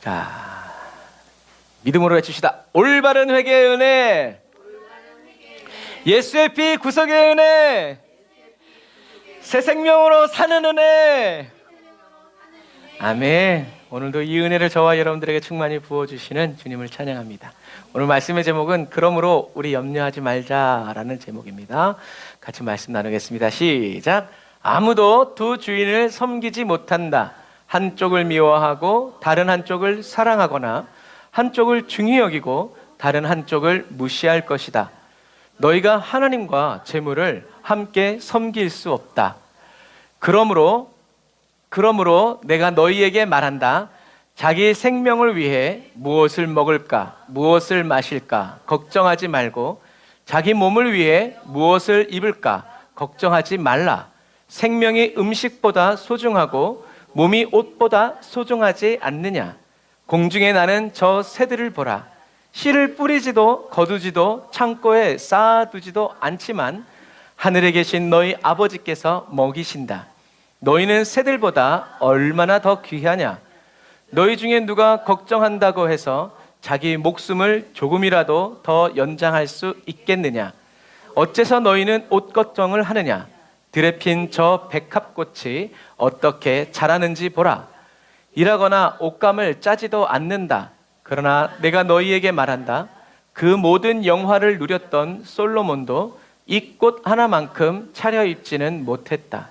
자, 믿음으로 해주시다. 올바른 회개의 은혜, 예수의 피 구속의 은혜, 새 생명으로 사는 은혜. 아멘. 오늘도 이 은혜를 저와 여러분들에게 충만히 부어주시는 주님을 찬양합니다. 오늘 말씀의 제목은 그러므로 우리 염려하지 말자라는 제목입니다. 같이 말씀 나누겠습니다. 시작. 아무도 두 주인을 섬기지 못한다. 한쪽을 미워하고 다른 한쪽을 사랑하거나 한쪽을 중히 여기고 다른 한쪽을 무시할 것이다. 너희가 하나님과 재물을 함께 섬길 수 없다. 그러므로 내가 너희에게 말한다. 자기 생명을 위해 무엇을 먹을까, 무엇을 마실까 걱정하지 말고 자기 몸을 위해 무엇을 입을까 걱정하지 말라. 생명이 음식보다 소중하고 몸이 옷보다 소중하지 않느냐. 공중에 나는 저 새들을 보라. 씨를 뿌리지도 거두지도 창고에 쌓아두지도 않지만 하늘에 계신 너희 아버지께서 먹이신다. 너희는 새들보다 얼마나 더 귀하냐. 너희 중에 누가 걱정한다고 해서 자기 목숨을 조금이라도 더 연장할 수 있겠느냐. 어째서 너희는 옷 걱정을 하느냐. 들에 핀 저 백합꽃이 어떻게 자라는지 보라. 일하거나 옷감을 짜지도 않는다. 그러나 내가 너희에게 말한다. 그 모든 영화를 누렸던 솔로몬도 이 꽃 하나만큼 차려입지는 못했다.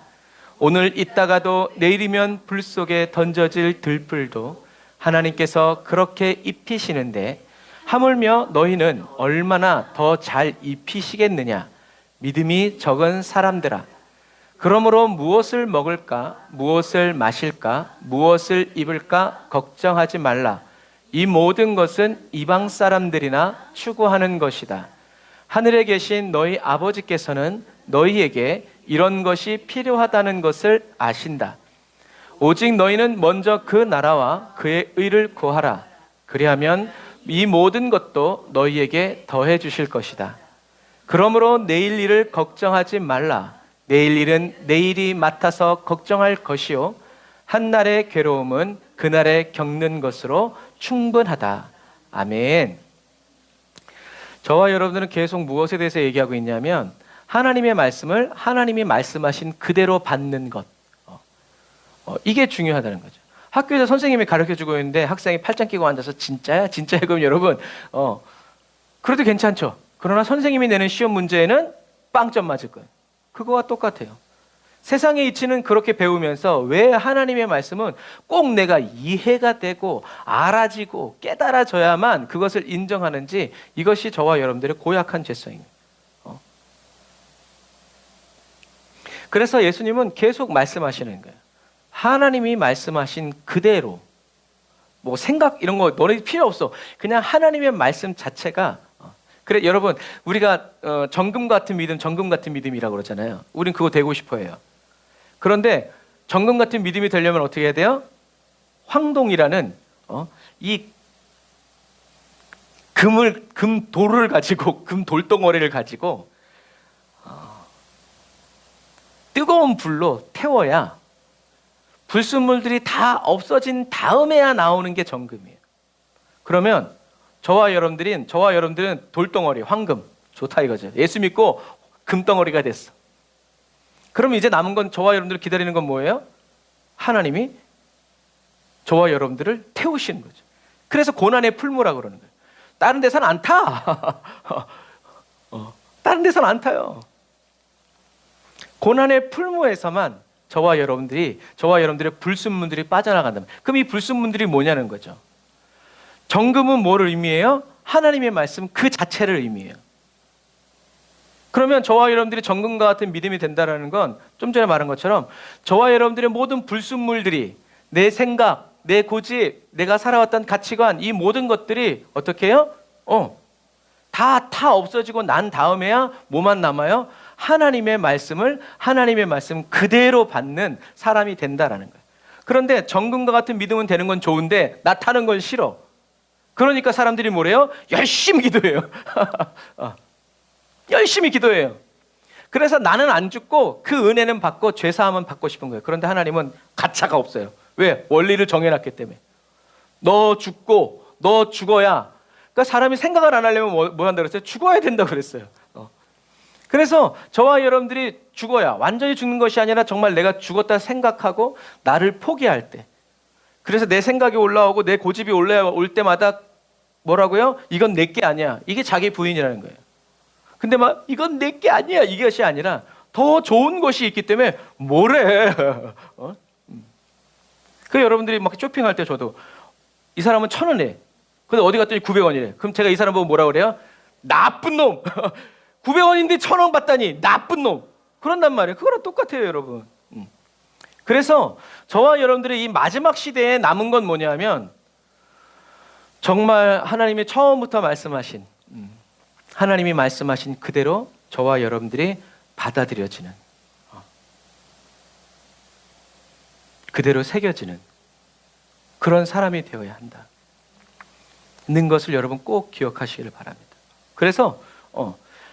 오늘 있다가도 내일이면 불 속에 던져질 들불도 하나님께서 그렇게 입히시는데 하물며 너희는 얼마나 더 잘 입히시겠느냐. 믿음이 적은 사람들아. 그러므로 무엇을 먹을까, 무엇을 마실까, 무엇을 입을까 걱정하지 말라. 이 모든 것은 이방 사람들이나 추구하는 것이다. 하늘에 계신 너희 아버지께서는 너희에게 이런 것이 필요하다는 것을 아신다. 오직 너희는 먼저 그 나라와 그의 의를 구하라. 그리하면 이 모든 것도 너희에게 더해 주실 것이다. 그러므로 내일 일을 걱정하지 말라. 내일 일은 내일이 맡아서 걱정할 것이요 한날의 괴로움은 그날에 겪는 것으로 충분하다. 아멘. 저와 여러분들은 계속 무엇에 대해서 얘기하고 있냐면 하나님의 말씀을 하나님이 말씀하신 그대로 받는 것. 이게 중요하다는 거죠. 학교에서 선생님이 가르쳐주고 있는데 학생이 팔짱 끼고 앉아서 진짜야? 진짜야? 그럼 여러분 그래도 괜찮죠. 그러나 선생님이 내는 시험 문제에는 빵점 맞을 거예요. 그거와 똑같아요. 세상의 이치는 그렇게 배우면서 왜 하나님의 말씀은 꼭 내가 이해가 되고 알아지고 깨달아져야만 그것을 인정하는지, 이것이 저와 여러분들의 고약한 죄성입니다. 그래서 예수님은 계속 말씀하시는 거예요. 하나님이 말씀하신 그대로, 뭐 생각 이런 거 너네 필요 없어. 그냥 하나님의 말씀 자체가. 그래 여러분, 우리가 정금 같은 믿음, 정금 같은 믿음이라고 그러잖아요. 우린 그거 되고 싶어 해요. 그런데 정금 같은 믿음이 되려면 어떻게 해야 돼요? 황동이라는 이 금돌을 가지고, 금돌덩어리를 가지고 뜨거운 불로 태워야 불순물들이 다 없어진 다음에야 나오는 게 정금이에요. 그러면 저와 여러분들은 돌덩어리, 황금, 좋다 이거죠. 예수 믿고 금덩어리가 됐어. 그럼 이제 남은 건, 저와 여러분들 기다리는 건 뭐예요? 하나님이 저와 여러분들을 태우시는 거죠. 그래서 고난의 풀무라고 그러는 거예요. 다른 데서는 안 타. 다른 데서는 안 타요. 고난의 풀무에서만 저와 여러분들의 불순물들이 빠져나간다면, 그럼 이 불순물들이 뭐냐는 거죠. 정금은 뭐를 의미해요? 하나님의 말씀 그 자체를 의미해요. 그러면 저와 여러분들이 정금과 같은 믿음이 된다는 건 좀 전에 말한 것처럼 저와 여러분들의 모든 불순물들이, 내 생각, 내 고집, 내가 살아왔던 가치관, 이 모든 것들이 어떻게 해요? 다 없어지고 난 다음에야 뭐만 남아요? 하나님의 말씀 그대로 받는 사람이 된다라는 거예요. 그런데 정금과 같은 믿음은 되는 건 좋은데 나 타는 건 싫어. 그러니까 사람들이 뭐래요? 열심히 기도해요. 열심히 기도해요. 그래서 나는 안 죽고 그 은혜는 받고 죄사함은 받고 싶은 거예요. 그런데 하나님은 가차가 없어요. 왜? 원리를 정해놨기 때문에. 너 죽고 너 죽어야. 그러니까 사람이 생각을 안 하려면 뭐 한다 그랬어요? 죽어야 된다고 그랬어요. 그래서 저와 여러분들이 죽어야, 완전히 죽는 것이 아니라 정말 내가 죽었다 생각하고 나를 포기할 때, 그래서 내 생각이 올라오고 내 고집이 올라올 때마다 뭐라고요? 이건 내게 아니야. 이게 자기 부인이라는 거예요. 근데 막 이건 내게 아니야, 이것이 아니라 더 좋은 것이 있기 때문에 뭐래. 그 여러분들이 막 쇼핑할 때 저도 이 사람은 1,000원에, 근데 어디 갔더니 900원이래. 그럼 제가 이 사람 보고 뭐라 그래요? 나쁜 놈. 900원인데 1,000원 받다니 나쁜 놈. 그런단 말이에요. 그거랑 똑같아요, 여러분. 그래서 저와 여러분들이 이 마지막 시대에 남은 건 뭐냐면, 정말 하나님이 처음부터 말씀하신, 하나님이 말씀하신 그대로 저와 여러분들이 받아들여지는, 그대로 새겨지는 그런 사람이 되어야 한다 는 것을 여러분 꼭 기억하시기를 바랍니다. 그래서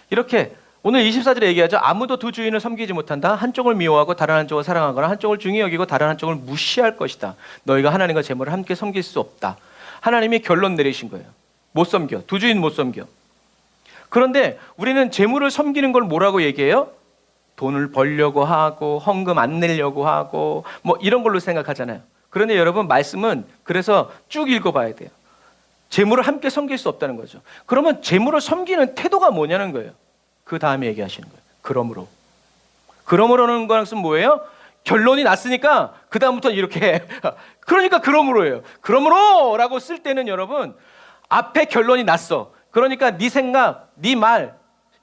이렇게 오늘 24절에 얘기하죠. 아무도 두 주인을 섬기지 못한다. 한쪽을 미워하고 다른 한쪽을 사랑하거나 한쪽을 중히 여기고 다른 한쪽을 무시할 것이다. 너희가 하나님과 재물을 함께 섬길 수 없다. 하나님이 결론 내리신 거예요. 못 섬겨. 두 주인 못 섬겨. 그런데 우리는 재물을 섬기는 걸 뭐라고 얘기해요? 돈을 벌려고 하고 헌금 안 내려고 하고 뭐 이런 걸로 생각하잖아요. 그런데 여러분, 말씀은 그래서 쭉 읽어봐야 돼요. 재물을 함께 섬길 수 없다는 거죠. 그러면 재물을 섬기는 태도가 뭐냐는 거예요. 그 다음에 얘기하시는 거예요. 그러므로는 것은 뭐예요? 결론이 났으니까 그 다음부터는 이렇게 그러니까 그러므로예요. 그러므로라고 쓸 때는 여러분, 앞에 결론이 났어. 그러니까 네 생각, 네 말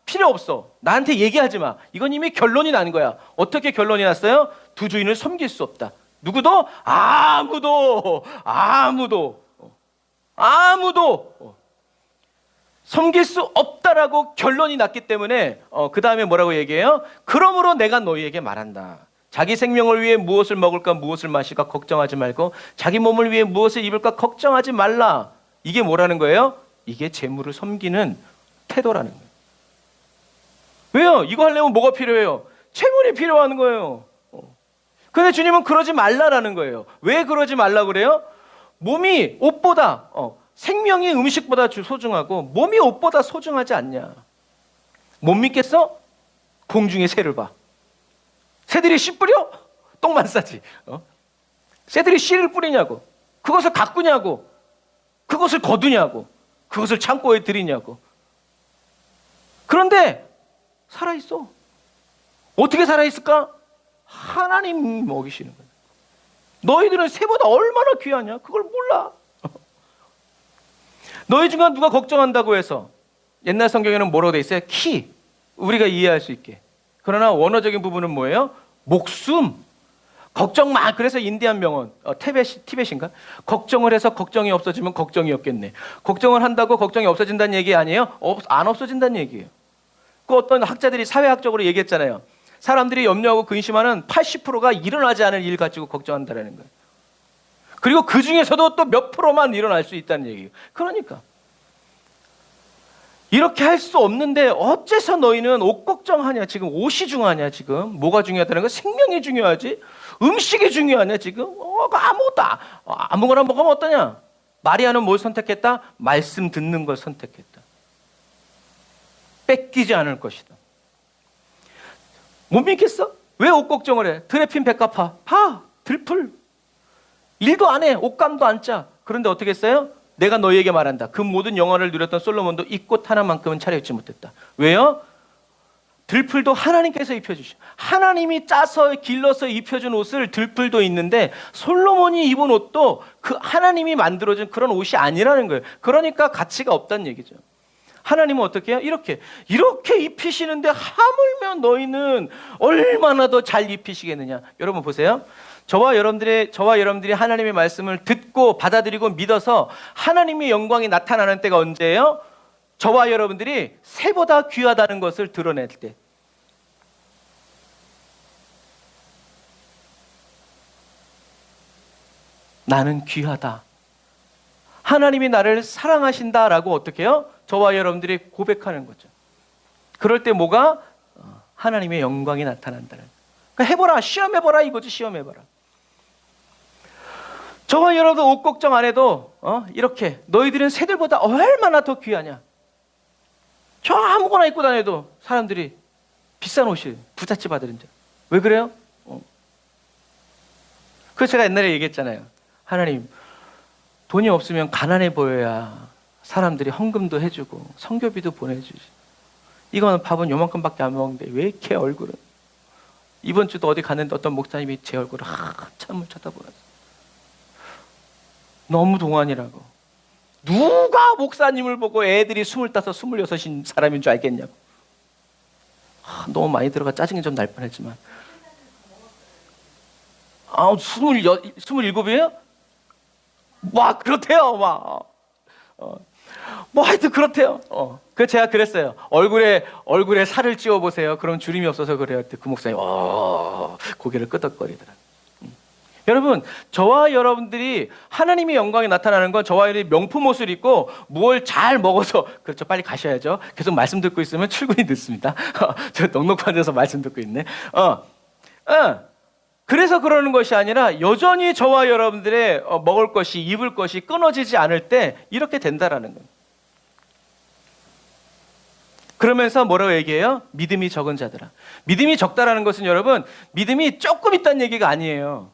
필요 없어. 나한테 얘기하지 마. 이건 이미 결론이 난 거야. 어떻게 결론이 났어요? 두 주인을 섬길 수 없다. 누구도? 아무도 섬길 수 없다라고 결론이 났기 때문에 그 다음에 뭐라고 얘기해요? 그러므로 내가 너희에게 말한다. 자기 생명을 위해 무엇을 먹을까 무엇을 마실까 걱정하지 말고 자기 몸을 위해 무엇을 입을까 걱정하지 말라. 이게 뭐라는 거예요? 이게 재물을 섬기는 태도라는 거예요. 왜요? 이거 하려면 뭐가 필요해요? 재물이 필요한 거예요. 근데 주님은 그러지 말라라는 거예요. 왜 그러지 말라 그래요? 몸이 옷보다 생명이 음식보다 소중하고 몸이 옷보다 소중하지 않냐. 못 믿겠어? 공중의 새를 봐. 새들이 씨 뿌려? 똥만 싸지. 새들이 씨를 뿌리냐고. 그것을 가꾸냐고. 그것을 거두냐고. 그것을 창고에 들이냐고. 그런데 살아있어. 어떻게 살아있을까? 하나님이 먹이시는 거예요. 너희들은 새보다 얼마나 귀하냐? 그걸 몰라. 너희 중에 누가 걱정한다고 해서, 옛날 성경에는 뭐라고 돼 있어요? 키. 우리가 이해할 수 있게. 그러나 원어적인 부분은 뭐예요? 목숨. 걱정 마. 그래서 인디안 명언, 티벳인가? 걱정을 해서 걱정이 없어지면 걱정이 없겠네. 걱정을 한다고 걱정이 없어진다는 얘기 아니에요? 안 없어진다는 얘기예요. 그 어떤 학자들이 사회학적으로 얘기했잖아요. 사람들이 염려하고 근심하는 80%가 일어나지 않을 일 가지고 걱정한다는 거예요. 그리고 그 중에서도 또 몇 프로만 일어날 수 있다는 얘기예요. 그러니까 이렇게 할 수 없는데 어째서 너희는 옷 걱정하냐? 지금 옷이 중요하냐? 지금 뭐가 중요하다는 거? 생명이 중요하지? 음식이 중요하냐? 지금 아무거나 먹으면 어떠냐? 마리아는 뭘 선택했다? 말씀 듣는 걸 선택했다. 뺏기지 않을 것이다. 못 믿겠어? 왜 옷 걱정을 해? 드레핀 백합화 봐. 들풀 일도 안 해. 옷감도 안 짜. 그런데 어떻게 했어요? 내가 너희에게 말한다. 그 모든 영화를 누렸던 솔로몬도 이 꽃 하나만큼은 차려입지 못했다. 왜요? 들풀도 하나님께서 입혀주셔. 하나님이 짜서 길러서 입혀준 옷을 들풀도 있는데 솔로몬이 입은 옷도 그 하나님이 만들어준 그런 옷이 아니라는 거예요. 그러니까 가치가 없다는 얘기죠. 하나님은 어떻게 해요? 이렇게 입히시는데 하물며 너희는 얼마나 더 잘 입히시겠느냐. 여러분 보세요. 저와 여러분들이 하나님의 말씀을 듣고 받아들이고 믿어서 하나님의 영광이 나타나는 때가 언제예요? 저와 여러분들이 새보다 귀하다는 것을 드러낼 때. 나는 귀하다. 하나님이 나를 사랑하신다라고 어떻게 해요? 저와 여러분들이 고백하는 거죠. 그럴 때 뭐가? 하나님의 영광이 나타난다는. 그러니까 해보라, 시험해보라 이거지. 시험해봐라. 저와 여러분도 옷 걱정 안 해도 이렇게 너희들은 새들보다 얼마나 더 귀하냐. 저 아무거나 입고 다녀도 사람들이 비싼 옷이 부잣집 아들인데 왜 그래요? 그래서 제가 옛날에 얘기했잖아요. 하나님, 돈이 없으면 가난해 보여야 사람들이 헌금도 해주고 선교비도 보내주지. 이거는 밥은 요만큼밖에 안 먹는데 왜 이렇게 얼굴은. 이번 주도 어디 갔는데 어떤 목사님이 제 얼굴을 한참을 쳐다보았어요. 너무 동안이라고. 누가 목사님을 보고 애들이 25, 26인 사람인 줄 알겠냐고. 너무 많이 들어가 짜증이 좀 날 뻔했지만 27이에요? 막 그렇대요. 뭐 하여튼 그렇대요. 그래서 제가 그랬어요. 얼굴에 살을 찌워보세요. 그럼 주름이 없어서 그래요. 그 목사님 고개를 끄덕거리더라. 여러분, 저와 여러분들이 하나님의 영광이 나타나는 건 저와 여러분이 명품 옷을 입고 뭘 잘 먹어서, 그렇죠, 빨리 가셔야죠. 계속 말씀 듣고 있으면 출근이 늦습니다. 저 넉넉한 데서 말씀 듣고 있네. 그래서 그러는 것이 아니라 여전히 저와 여러분들의 먹을 것이, 입을 것이 끊어지지 않을 때 이렇게 된다라는 거예요. 그러면서 뭐라고 얘기해요? 믿음이 적은 자들아. 믿음이 적다라는 것은 여러분, 믿음이 조금 있다는 얘기가 아니에요.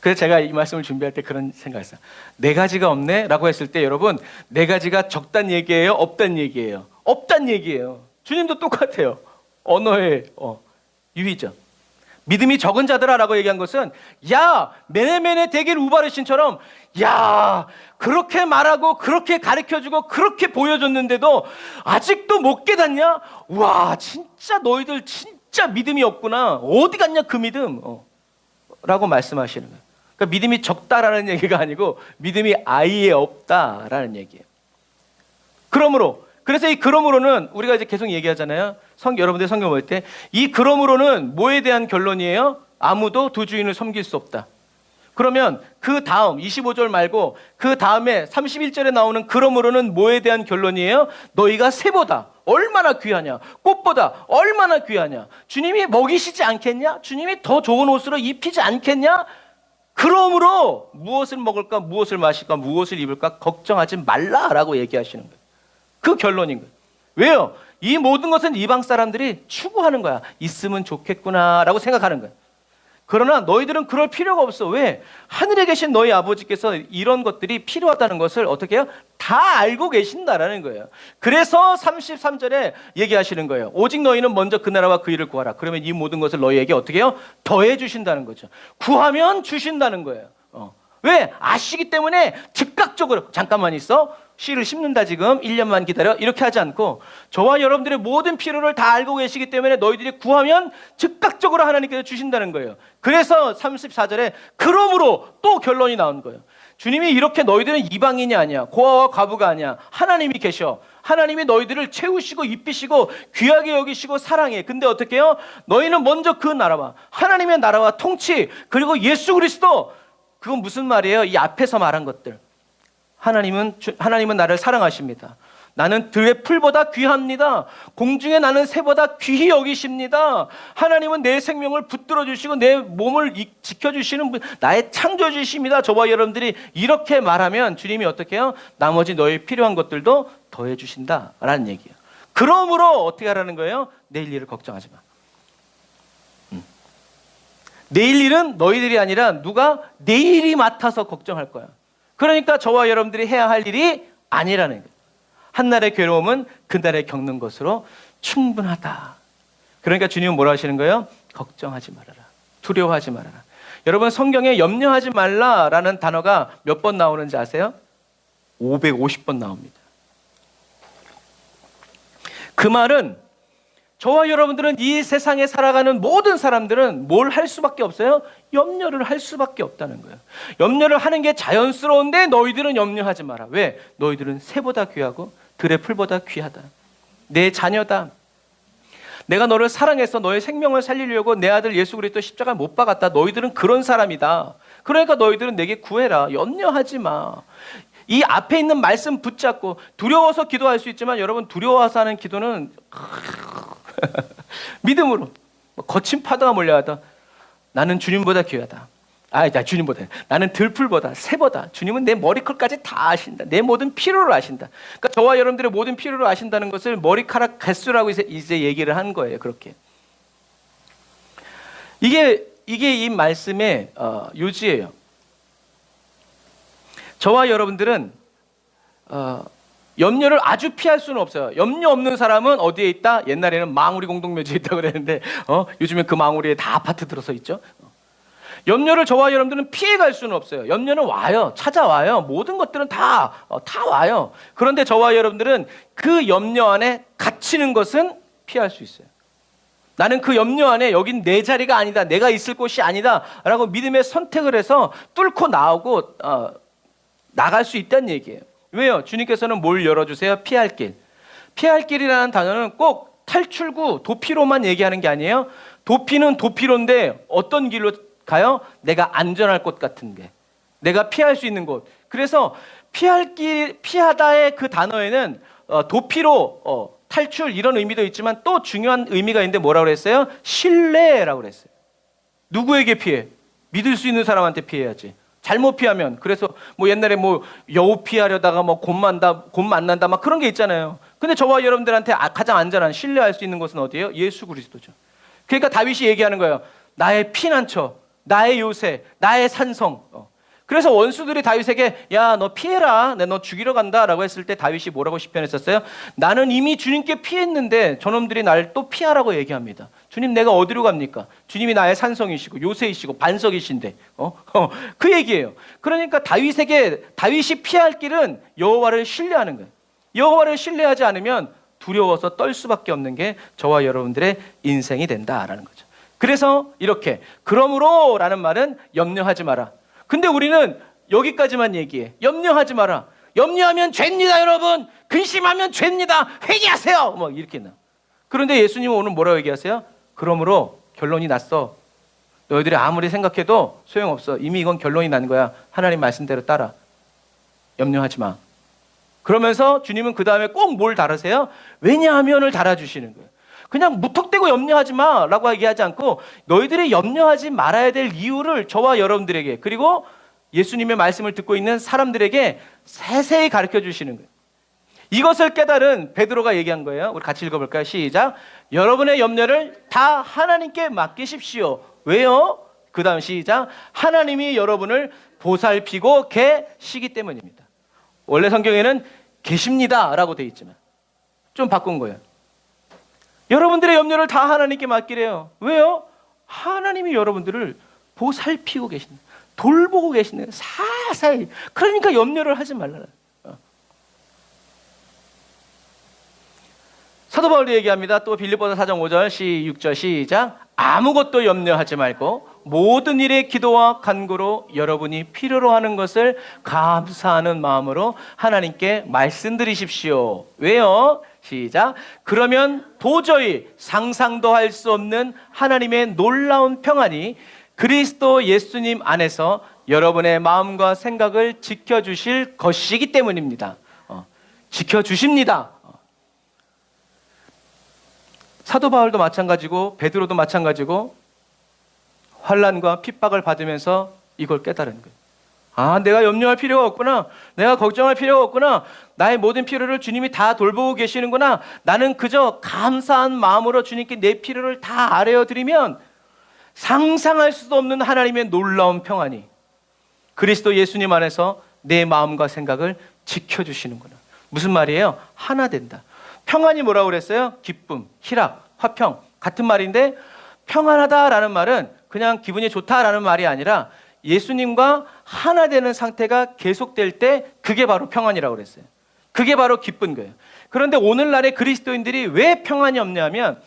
그래서 제가 이 말씀을 준비할 때 그런 생각했어요. 네 가지가 없네? 라고 했을 때 여러분, 네 가지가 적단 얘기예요? 없단 얘기예요? 없단 얘기예요. 주님도 똑같아요. 언어의 유의죠. 믿음이 적은 자들아라고 얘기한 것은, 야, 메네메네 데길 우바르신처럼, 야, 그렇게 말하고 그렇게 가르쳐주고 그렇게 보여줬는데도 아직도 못 깨닫냐? 와, 진짜 너희들 진짜 믿음이 없구나. 어디 갔냐 그 믿음? 라고 말씀하시는 거예요. 그러니까 믿음이 적다라는 얘기가 아니고 믿음이 아예 없다라는 얘기예요. 그래서 이 그러므로는 우리가 이제 계속 얘기하잖아요. 여러분들 성경 볼 때 이 그러므로는 뭐에 대한 결론이에요? 아무도 두 주인을 섬길 수 없다. 그러면 그 다음 25절 말고 그 다음에 31절에 나오는 그러므로는 뭐에 대한 결론이에요? 너희가 새보다 얼마나 귀하냐? 꽃보다 얼마나 귀하냐? 주님이 먹이시지 않겠냐? 주님이 더 좋은 옷으로 입히지 않겠냐? 그러므로 무엇을 먹을까? 무엇을 마실까? 무엇을 입을까? 걱정하지 말라라고 얘기하시는 거예요. 그 결론인 거예요. 왜요? 이 모든 것은 이방 사람들이 추구하는 거야. 있으면 좋겠구나라고 생각하는 거예요. 그러나 너희들은 그럴 필요가 없어. 왜? 하늘에 계신 너희 아버지께서 이런 것들이 필요하다는 것을 어떻게 해요? 다 알고 계신다라는 거예요. 그래서 33절에 얘기하시는 거예요. 오직 너희는 먼저 그 나라와 그 일을 구하라. 그러면 이 모든 것을 너희에게 어떻게 해요? 더해 주신다는 거죠. 구하면 주신다는 거예요. 왜? 아시기 때문에 즉각적으로 잠깐만 있어. 씨를 심는다 지금 1년만 기다려. 이렇게 하지 않고 저와 여러분들의 모든 필요를 다 알고 계시기 때문에 너희들이 구하면 즉각적으로 하나님께서 주신다는 거예요. 그래서 34절에 그러므로 또 결론이 나온 거예요. 주님이 이렇게 너희들은 이방인이 아니야. 고아와 과부가 아니야. 하나님이 계셔. 하나님이 너희들을 채우시고 입히시고 귀하게 여기시고 사랑해. 근데 어떻게 해요? 너희는 먼저 그 나라와 하나님의 나라와 통치 그리고 예수 그리스도. 그건 무슨 말이에요? 이 앞에서 말한 것들. 하나님은 나를 사랑하십니다. 나는 들의 풀보다 귀합니다. 공중에 나는 새보다 귀히 여기십니다. 하나님은 내 생명을 붙들어 주시고 내 몸을 지켜주시는 분, 나의 창조주십니다. 저와 여러분들이 이렇게 말하면 주님이 어떻게 해요? 나머지 너희 필요한 것들도 더해 주신다라는 얘기예요. 그러므로 어떻게 하라는 거예요? 내일 일을 걱정하지 마. 내일 일은 너희들이 아니라 누가 내일이 맡아서 걱정할 거야. 그러니까 저와 여러분들이 해야 할 일이 아니라는 거예요. 한날의 괴로움은 그날에 겪는 것으로 충분하다. 그러니까 주님은 뭐라 하시는 거예요? 걱정하지 말아라. 두려워하지 말아라. 여러분 성경에 염려하지 말라라는 단어가 몇 번 나오는지 아세요? 550번 나옵니다. 그 말은 저와 여러분들은 이 세상에 살아가는 모든 사람들은 뭘 할 수밖에 없어요? 염려를 할 수밖에 없다는 거예요. 염려를 하는 게 자연스러운데 너희들은 염려하지 마라. 왜? 너희들은 새보다 귀하고 들의 풀보다 귀하다. 내 자녀다. 내가 너를 사랑해서 너의 생명을 살리려고 내 아들 예수 그리스도 십자가에 못 박았다. 너희들은 그런 사람이다. 그러니까 너희들은 내게 구해라. 염려하지 마. 이 앞에 있는 말씀 붙잡고 두려워서 기도할 수 있지만 여러분 두려워서 하는 기도는 믿음으로 거친 파도가 몰려와도 나는 주님보다 귀하다. 나 주님보다, 나는 들풀보다 새보다 주님은 내 머리컬까지 다 아신다. 내 모든 필요를 아신다. 그러니까 저와 여러분들의 모든 필요를 아신다는 것을 머리카락 개수라고 이제 얘기를 한 거예요. 그렇게. 이게 이 말씀의 요지예요. 저와 여러분들은 염려를 아주 피할 수는 없어요. 염려 없는 사람은 어디에 있다? 옛날에는 망우리 공동묘지에 있다고 그랬는데 요즘엔 그 망우리에 다 아파트 들어서 있죠. 염려를 저와 여러분들은 피해갈 수는 없어요. 염려는 와요. 찾아와요. 모든 것들은 다 와요. 그런데 저와 여러분들은 그 염려 안에 갇히는 것은 피할 수 있어요. 나는 그 염려 안에 여긴 내 자리가 아니다. 내가 있을 곳이 아니다. 라고 믿음의 선택을 해서 뚫고 나오고 나갈 수 있다는 얘기예요. 왜요? 주님께서는 뭘 열어주세요? 피할 길. 피할 길이라는 단어는 꼭 탈출구, 도피로만 얘기하는 게 아니에요. 도피는 도피로인데 어떤 길로 가요? 내가 안전할 곳 같은 게. 내가 피할 수 있는 곳. 그래서 피할 길, 피하다의 그 단어에는 도피로, 탈출 이런 의미도 있지만 또 중요한 의미가 있는데 뭐라고 그랬어요? 신뢰라고 그랬어요. 누구에게 피해? 믿을 수 있는 사람한테 피해야지. 잘못 피하면, 그래서 뭐 옛날에 뭐 여우 피하려다가 뭐 곰 만난다 막 그런 게 있잖아요. 근데 저와 여러분들한테 가장 안전한, 신뢰할 수 있는 것은 어디예요? 예수 그리스도죠. 그러니까 다윗이 얘기하는 거예요. 나의 피난처, 나의 요새, 나의 산성. 그래서 원수들이 다윗에게 야, 너 피해라, 내가 너 죽이러 간다 라고 했을 때 다윗이 뭐라고 시편했었어요? 나는 이미 주님께 피했는데 저놈들이 날 또 피하라고 얘기합니다. 주님, 내가 어디로 갑니까? 주님이 나의 산성이시고 요새이시고 반석이신데 그 얘기예요. 그러니까 다윗이 피할 길은 여호와를 신뢰하는 거예요. 여호와를 신뢰하지 않으면 두려워서 떨 수밖에 없는 게 저와 여러분들의 인생이 된다라는 거죠. 그래서 이렇게 그러므로 라는 말은 염려하지 마라. 근데 우리는 여기까지만 얘기해. 염려하지 마라. 염려하면 죄입니다, 여러분. 근심하면 죄입니다. 회개하세요. 뭐 이렇게 나. 그런데 예수님은 오늘 뭐라고 얘기하세요? 그러므로 결론이 났어. 너희들이 아무리 생각해도 소용없어. 이미 이건 결론이 난 거야. 하나님 말씀대로 따라. 염려하지 마. 그러면서 주님은 그 다음에 꼭 뭘 달으세요? 왜냐하면을 달아주시는 거예요. 그냥 무턱대고 염려하지 마라고 얘기하지 않고 너희들이 염려하지 말아야 될 이유를 저와 여러분들에게, 그리고 예수님의 말씀을 듣고 있는 사람들에게 세세히 가르쳐 주시는 거예요. 이것을 깨달은 베드로가 얘기한 거예요. 우리 같이 읽어볼까요? 시작. 여러분의 염려를 다 하나님께 맡기십시오. 왜요? 그 다음 시작. 하나님이 여러분을 보살피고 계시기 때문입니다. 원래 성경에는 계십니다 라고 돼 있지만 좀 바꾼 거예요. 여러분들의 염려를 다 하나님께 맡기래요. 왜요? 하나님이 여러분들을 보살피고 계신다. 돌보고 계신다. 사사히. 그러니까 염려를 하지 말라. 사도 바울이 얘기합니다. 또 빌립보서 4장 5절 6절 시작. 아무것도 염려하지 말고 모든 일에 기도와 간구로 여러분이 필요로 하는 것을 감사하는 마음으로 하나님께 말씀드리십시오. 왜요? 시작. 그러면 도저히 상상도 할 수 없는 하나님의 놀라운 평안이 그리스도 예수님 안에서 여러분의 마음과 생각을 지켜주실 것이기 때문입니다. 지켜주십니다. 사도 바울도 마찬가지고 베드로도 마찬가지고 환난과 핍박을 받으면서 이걸 깨달은 거예요. 아, 내가 염려할 필요가 없구나. 내가 걱정할 필요가 없구나. 나의 모든 필요를 주님이 다 돌보고 계시는구나. 나는 그저 감사한 마음으로 주님께 내 필요를 다 아뢰어드리면 상상할 수도 없는 하나님의 놀라운 평안이 그리스도 예수님 안에서 내 마음과 생각을 지켜주시는구나. 무슨 말이에요? 하나 된다. 평안이 뭐라고 그랬어요? 기쁨, 희락, 화평 같은 말인데 평안하다라는 말은 그냥 기분이 좋다라는 말이 아니라 예수님과 하나 되는 상태가 계속될 때 그게 바로 평안이라고 그랬어요. 그게 바로 기쁜 거예요. 그런데 오늘날의 그리스도인들이 왜 평안이 없냐면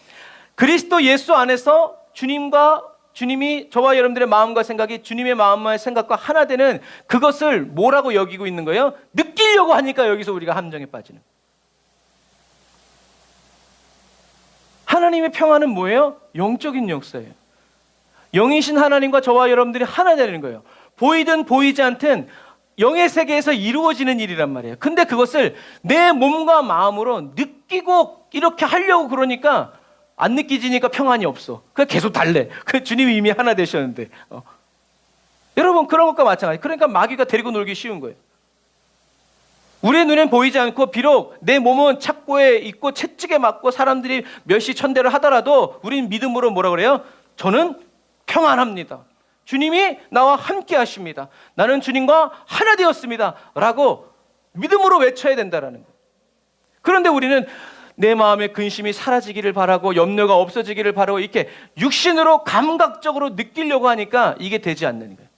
그리스도 예수 안에서 주님이 저와 여러분들의 마음과 생각이 주님의 마음과 생각과 하나 되는 그것을 뭐라고 여기고 있는 거예요? 느끼려고 하니까 여기서 우리가 함정에 빠지는 거예요. 하나님의 평안은 뭐예요? 영적인 역사예요. 영이신 하나님과 저와 여러분들이 하나 되는 거예요. 보이든 보이지 않든 영의 세계에서 이루어지는 일이란 말이에요. 근데 그것을 내 몸과 마음으로 느끼고 이렇게 하려고 그러니까 안 느끼지니까 평안이 없어. 그냥 계속 달래. 그 주님이 이미 하나 되셨는데. 여러분 그런 것과 마찬가지. 그러니까 마귀가 데리고 놀기 쉬운 거예요. 우리의 눈엔 보이지 않고 비록 내 몸은 착고에 있고 채찍에 맞고 사람들이 멸시 천대를 하더라도 우리는 믿음으로 뭐라 그래요? 저는 평안합니다. 주님이 나와 함께 하십니다. 나는 주님과 하나 되었습니다. 라고 믿음으로 외쳐야 된다라는 거예요. 그런데 우리는 내 마음의 근심이 사라지기를 바라고 염려가 없어지기를 바라고 이렇게 육신으로 감각적으로 느끼려고 하니까 이게 되지 않는 거예요.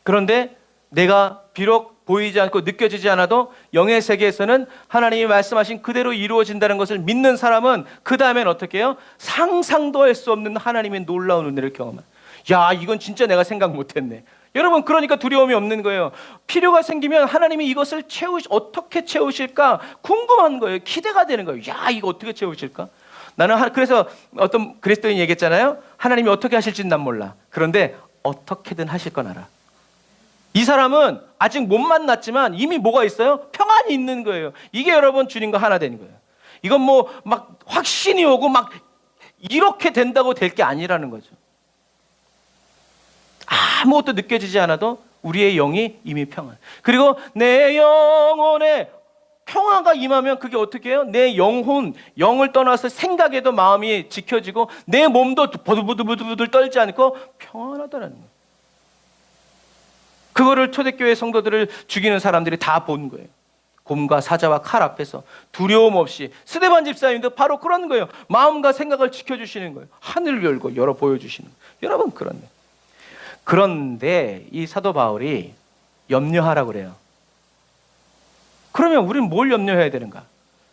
그런데 내가 비록 보이지 않고 느껴지지 않아도 영의 세계에서는 하나님이 말씀하신 그대로 이루어진다는 것을 믿는 사람은 그 다음엔 어떻게 해요? 상상도 할 수 없는 하나님의 놀라운 은혜를 경험한. 야, 이건 진짜 내가 생각 못했네. 여러분 그러니까 두려움이 없는 거예요. 필요가 생기면 하나님이 이것을 어떻게 채우실까 궁금한 거예요. 기대가 되는 거예요. 야, 이거 어떻게 채우실까? 나는 그래서 어떤 그리스도인이 얘기했잖아요. 하나님이 어떻게 하실지는 난 몰라. 그런데 어떻게든 하실 건 알아. 이 사람은 아직 못 만났지만 이미 뭐가 있어요? 평안이 있는 거예요. 이게 여러분 주님과 하나 되는 거예요. 이건 뭐 막 확신이 오고 막 이렇게 된다고 될 게 아니라는 거죠. 아무것도 느껴지지 않아도 우리의 영이 이미 평안. 그리고 내 영혼에 평화가 임하면 그게 어떻게 해요? 내 영을 떠나서 생각에도 마음이 지켜지고 내 몸도 부들부들 떨지 않고 평안하다는 거예요. 그거를 초대교회 성도들을 죽이는 사람들이 다 본 거예요. 곰과 사자와 칼 앞에서 두려움 없이. 스데반 집사님도 바로 그런 거예요. 마음과 생각을 지켜주시는 거예요. 하늘을 열고 열어 보여주시는 거예요. 여러분 그런 거예요. 그런데 이 사도 바울이 염려하라고 그래요. 그러면 우리는 뭘 염려해야 되는가?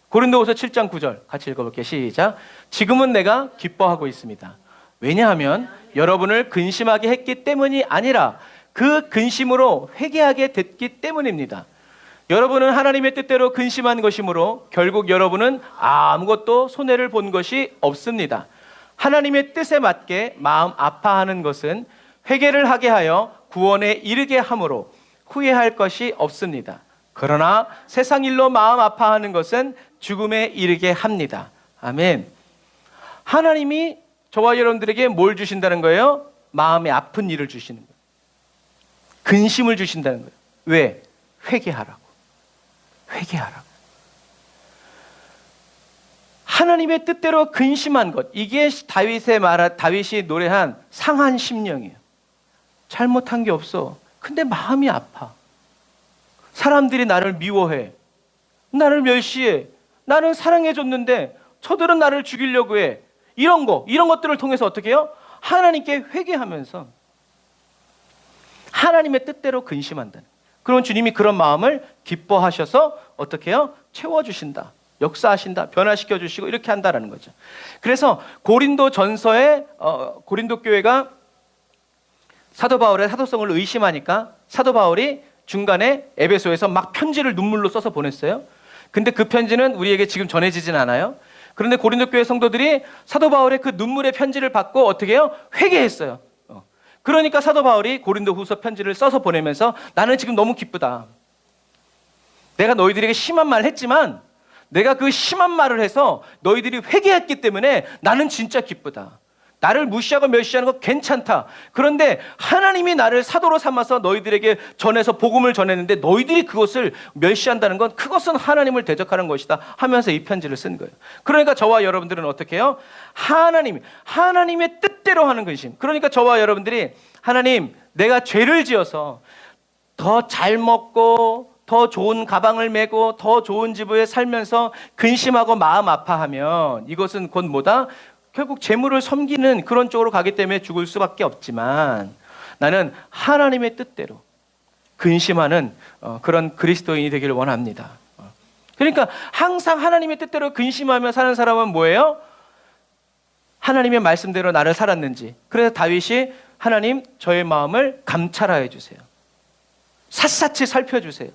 고린도후서 7장 9절 같이 읽어볼게요. 시작. 지금은 내가 기뻐하고 있습니다. 왜냐하면 여러분을 근심하게 했기 때문이 아니라 그 근심으로 회개하게 됐기 때문입니다. 여러분은 하나님의 뜻대로 근심한 것이므로 결국 여러분은 아무것도 손해를 본 것이 없습니다. 하나님의 뜻에 맞게 마음 아파하는 것은 회개를 하게 하여 구원에 이르게 함으로 후회할 것이 없습니다. 그러나 세상 일로 마음 아파하는 것은 죽음에 이르게 합니다. 아멘. 하나님이 저와 여러분들에게 뭘 주신다는 거예요? 마음에 아픈 일을 주시는 거예요. 근심을 주신다는 거예요. 왜? 회개하라고. 회개하라고. 하나님의 뜻대로 근심한 것, 이게 다윗이 노래한 상한 심령이에요. 잘못한 게 없어. 근데 마음이 아파. 사람들이 나를 미워해. 나를 멸시해. 나는 사랑해줬는데 저들은 나를 죽이려고 해. 이런 것들을 통해서 어떻게 해요? 하나님께 회개하면서 하나님의 뜻대로 근심한다. 그럼 주님이 그런 마음을 기뻐하셔서 어떻게 해요? 채워주신다. 역사하신다. 변화시켜 주시고 이렇게 한다라는 거죠. 그래서 고린도 전서에 고린도 교회가 사도 바울의 사도성을 의심하니까 사도 바울이 중간에 에베소에서 막 편지를 눈물로 써서 보냈어요. 근데 그 편지는 우리에게 지금 전해지진 않아요. 그런데 고린도 교회 성도들이 사도 바울의 그 눈물의 편지를 받고 어떻게 해요? 회개했어요. 그러니까 사도 바울이 고린도 후서 편지를 써서 보내면서 나는 지금 너무 기쁘다. 내가 너희들에게 심한 말을 했지만 내가 그 심한 말을 해서 너희들이 회개했기 때문에 나는 진짜 기쁘다. 나를 무시하고 멸시하는 거 괜찮다. 그런데 하나님이 나를 사도로 삼아서 너희들에게 전해서 복음을 전했는데 너희들이 그것을 멸시한다는 건 그것은 하나님을 대적하는 것이다 하면서 이 편지를 쓴 거예요. 그러니까 저와 여러분들은 어떻게 해요? 하나님의 뜻대로 하는 근심. 그러니까 저와 여러분들이 하나님, 내가 죄를 지어서 더 잘 먹고 더 좋은 가방을 메고 더 좋은 집에 살면서 근심하고 마음 아파하면 이것은 곧 뭐다? 결국 재물을 섬기는 그런 쪽으로 가기 때문에 죽을 수밖에 없지만 나는 하나님의 뜻대로 근심하는 그런 그리스도인이 되기를 원합니다. 그러니까 항상 하나님의 뜻대로 근심하며 사는 사람은 뭐예요? 하나님의 말씀대로 나를 살았는지. 그래서 다윗이 하나님 저의 마음을 감찰하여 주세요. 샅샅이 살펴주세요.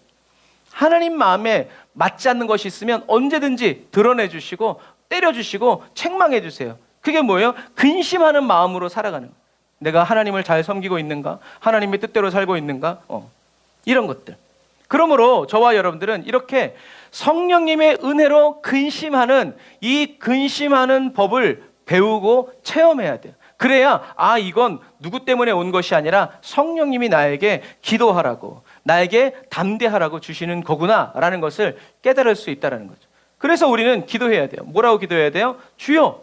하나님 마음에 맞지 않는 것이 있으면 언제든지 드러내 주시고 때려주시고 책망해 주세요. 그게 뭐예요? 근심하는 마음으로 살아가는 거예요. 내가 하나님을 잘 섬기고 있는가? 하나님의 뜻대로 살고 있는가? 이런 것들. 그러므로 저와 여러분들은 이렇게 성령님의 은혜로 근심하는 이 근심하는 법을 배우고 체험해야 돼요. 그래야 이건 누구 때문에 온 것이 아니라 성령님이 나에게 기도하라고, 나에게 담대하라고 주시는 거구나라는 것을 깨달을 수 있다는 거죠. 그래서 우리는 기도해야 돼요. 뭐라고 기도해야 돼요? 주여,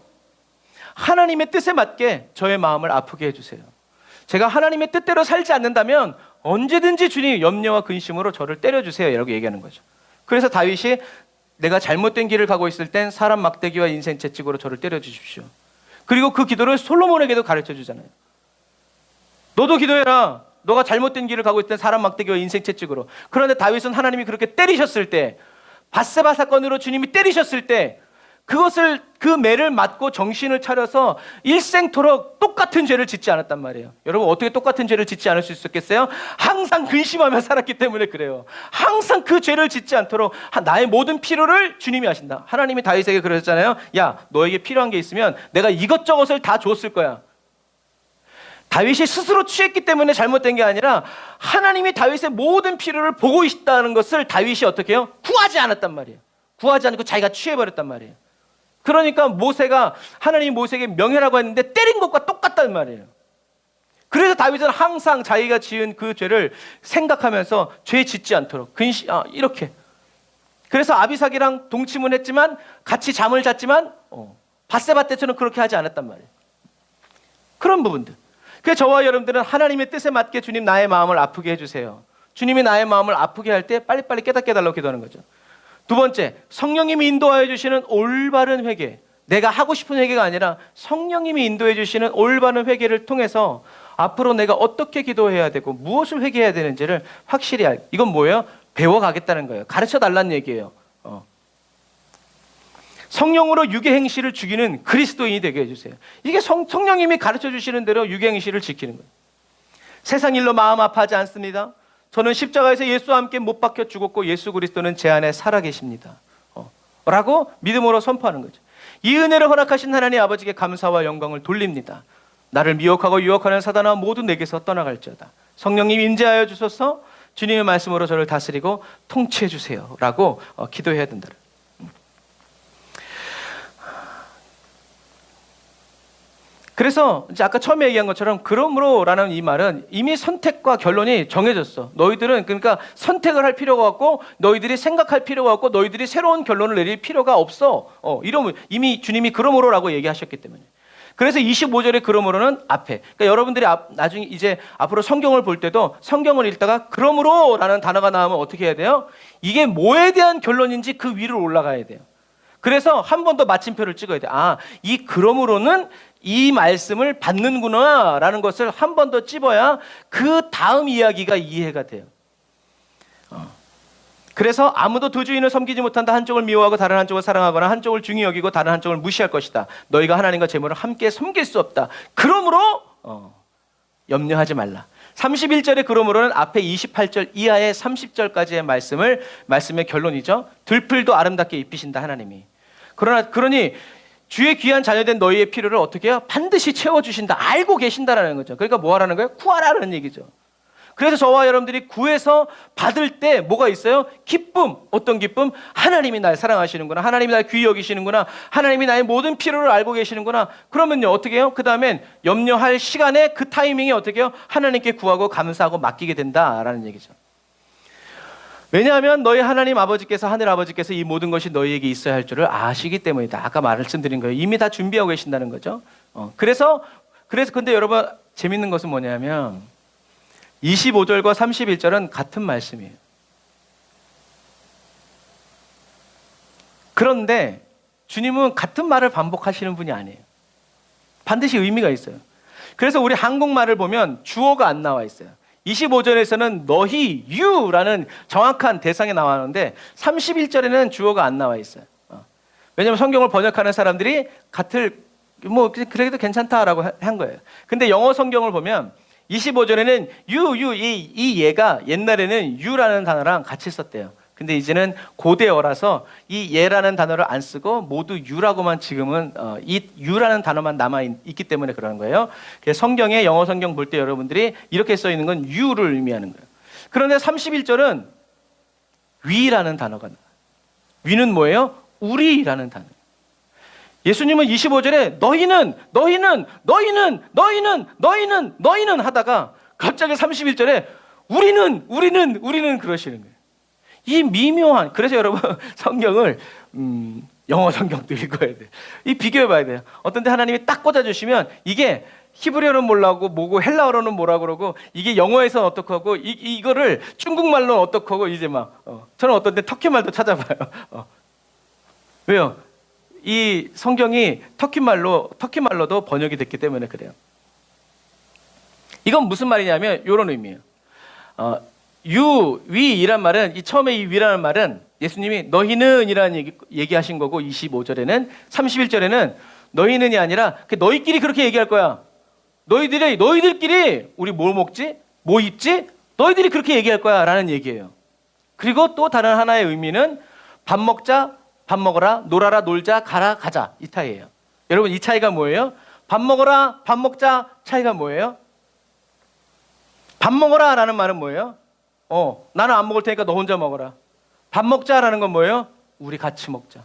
하나님의 뜻에 맞게 저의 마음을 아프게 해주세요. 제가 하나님의 뜻대로 살지 않는다면 언제든지 주님 염려와 근심으로 저를 때려주세요 라고 얘기하는 거죠. 그래서 다윗이 내가 잘못된 길을 가고 있을 땐 사람 막대기와 인생 채찍으로 저를 때려주십시오. 그리고 그 기도를 솔로몬에게도 가르쳐 주잖아요. 너도 기도해라. 너가 잘못된 길을 가고 있을 땐 사람 막대기와 인생 채찍으로. 그런데 다윗은 하나님이 그렇게 때리셨을 때, 밧세바 사건으로 주님이 때리셨을 때 그 매를 맞고 정신을 차려서 일생토록 똑같은 죄를 짓지 않았단 말이에요. 여러분, 어떻게 똑같은 죄를 짓지 않을 수 있었겠어요? 항상 근심하며 살았기 때문에 그래요. 항상 그 죄를 짓지 않도록 나의 모든 필요를 주님이 하신다. 하나님이 다윗에게 그러셨잖아요. 야, 너에게 필요한 게 있으면 내가 이것저것을 다 줬을 거야. 다윗이 스스로 취했기 때문에 잘못된 게 아니라 하나님이 다윗의 모든 필요를 보고 있다는 것을 다윗이 어떻게 해요? 구하지 않았단 말이에요. 구하지 않고 자기가 취해버렸단 말이에요. 그러니까 하나님이 모세에게 명예라고 했는데 때린 것과 똑같단 말이에요. 그래서 다윗은 항상 자기가 지은 그 죄를 생각하면서 죄 짓지 않도록 이렇게. 그래서 아비삭이랑 동침은 했지만 같이 잠을 잤지만 밧세바 때처럼 그렇게 하지 않았단 말이에요. 그런 부분들. 그래서 저와 여러분들은 하나님의 뜻에 맞게 주님 나의 마음을 아프게 해주세요. 주님이 나의 마음을 아프게 할 때 빨리빨리 깨닫게 해달라고 기도하는 거죠. 두 번째, 성령님이 인도하여 주시는 올바른 회개. 내가 하고 싶은 회개가 아니라 성령님이 인도해 주시는 올바른 회개를 통해서 앞으로 내가 어떻게 기도해야 되고 무엇을 회개해야 되는지를 확실히 이건 뭐예요? 배워가겠다는 거예요. 가르쳐 달라는 얘기예요. 성령으로 육의 행실을 죽이는 그리스도인이 되게 해주세요. 이게 성령님이 가르쳐 주시는 대로 육의 행실을 지키는 거예요. 세상 일로 마음 아파하지 않습니다. 저는 십자가에서 예수와 함께 못 박혀 죽었고 예수 그리스도는 제 안에 살아계십니다. 라고 믿음으로 선포하는 거죠. 이 은혜를 허락하신 하나님 아버지께 감사와 영광을 돌립니다. 나를 미혹하고 유혹하는 사단아 모두 내게서 떠나갈지어다. 성령님 임재하여 주소서. 주님의 말씀으로 저를 다스리고 통치해 주세요 라고 기도해야 된다. 그래서 이제 아까 처음에 얘기한 것처럼 그러므로라는 이 말은 이미 선택과 결론이 정해졌어. 너희들은 그러니까 선택을 할 필요가 없고 너희들이 생각할 필요가 없고 너희들이 새로운 결론을 내릴 필요가 없어. 이러면 이미 주님이 그러므로라고 얘기하셨기 때문에. 그래서 25절의 그러므로는 앞에. 그러니까 여러분들이 나중에 이제 앞으로 성경을 볼 때도 성경을 읽다가 그러므로라는 단어가 나오면 어떻게 해야 돼요? 이게 뭐에 대한 결론인지 그 위로 올라가야 돼요. 그래서 한 번 더 마침표를 찍어야 돼. 이 그러므로는 이 말씀을 받는구나 라는 것을 한 번 더 찝어야 그 다음 이야기가 이해가 돼요. 그래서 아무도 두 주인을 섬기지 못한다. 한쪽을 미워하고 다른 한쪽을 사랑하거나 한쪽을 중히 여기고 다른 한쪽을 무시할 것이다. 너희가 하나님과 재물을 함께 섬길 수 없다. 그러므로 염려하지 말라. 31절의 그러므로는 앞에 28절 이하의 30절까지의 말씀의 결론이죠. 들풀도 아름답게 입히신다 하나님이. 그러니 주의 귀한 자녀된 너희의 필요를 어떻게 해요? 반드시 채워주신다. 알고 계신다라는 거죠. 그러니까 뭐 하라는 거예요? 구하라는 얘기죠. 그래서 저와 여러분들이 구해서 받을 때 뭐가 있어요? 기쁨. 어떤 기쁨? 하나님이 날 사랑하시는구나. 하나님이 날 귀히 여기시는구나. 하나님이 나의 모든 필요를 알고 계시는구나. 그러면요 어떻게 해요? 그 다음엔 염려할 시간에 그 타이밍이 어떻게 해요? 하나님께 구하고 감사하고 맡기게 된다라는 얘기죠. 왜냐하면 너희 하나님 아버지께서 하늘 아버지께서 이 모든 것이 너희에게 있어야 할 줄을 아시기 때문이다. 아까 말씀드린 거예요. 이미 다 준비하고 계신다는 거죠. 그래서 근데 여러분 재밌는 것은 뭐냐면 25절과 31절은 같은 말씀이에요. 그런데 주님은 같은 말을 반복하시는 분이 아니에요. 반드시 의미가 있어요. 그래서 우리 한국말을 보면 주어가 안 나와 있어요. 25절에서는 너희, you라는 정확한 대상이 나왔는데 31절에는 주어가 안 나와 있어요. 왜냐하면 성경을 번역하는 사람들이 그래도 괜찮다라고 한 거예요. 근데 영어 성경을 보면 25절에는 이 얘가 옛날에는 you라는 단어랑 같이 썼대요. 근데 이제는 고대어라서 이 예라는 단어를 안 쓰고 모두 you라고만 지금은 이 you라는 단어만 남아 있기 때문에 그러는 거예요. 그래서 성경에 영어 성경 볼 때 여러분들이 이렇게 써 있는 건 you를 의미하는 거예요. 그런데 31절은 we라는 단어가 나와요. we는 뭐예요? 우리라는 단어. 예수님은 25절에 너희는 하다가 갑자기 31절에 우리는 그러시는 거예요. 이 미묘한, 그래서 여러분 성경을 영어 성경도 읽어야 돼요. 이 비교해 봐야 돼요. 어떤 데 하나님이 딱 꽂아주시면 이게 히브리어는 뭐라고 뭐고 헬라어로는 뭐라고 그러고 이게 영어에서는 어떻게 하고 이거를 중국말로는 어떻게 하고 이제 막 저는 어떤 데 터키말도 찾아봐요. 왜요? 이 성경이 터키말로도 번역이 됐기 때문에 그래요. 이건 무슨 말이냐면 이런 의미예요. 위이란 말은, 이 처음에 이 위라는 말은 예수님이 너희는 이라는 얘기하신 거고, 25절에는 31절에는 너희는이 아니라 너희끼리 그렇게 얘기할 거야. 너희들끼리 우리 뭘 먹지? 뭐 입지? 너희들이 그렇게 얘기할 거야 라는 얘기예요. 그리고 또 다른 하나의 의미는 밥 먹자, 밥 먹어라, 놀아라, 놀자, 가라, 가자, 이 차이예요. 여러분, 이 차이가 뭐예요? 밥 먹어라, 밥 먹자 차이가 뭐예요? 밥 먹어라 라는 말은 뭐예요? 나는 안 먹을 테니까 너 혼자 먹어라. 밥 먹자라는 건 뭐예요? 우리 같이 먹자.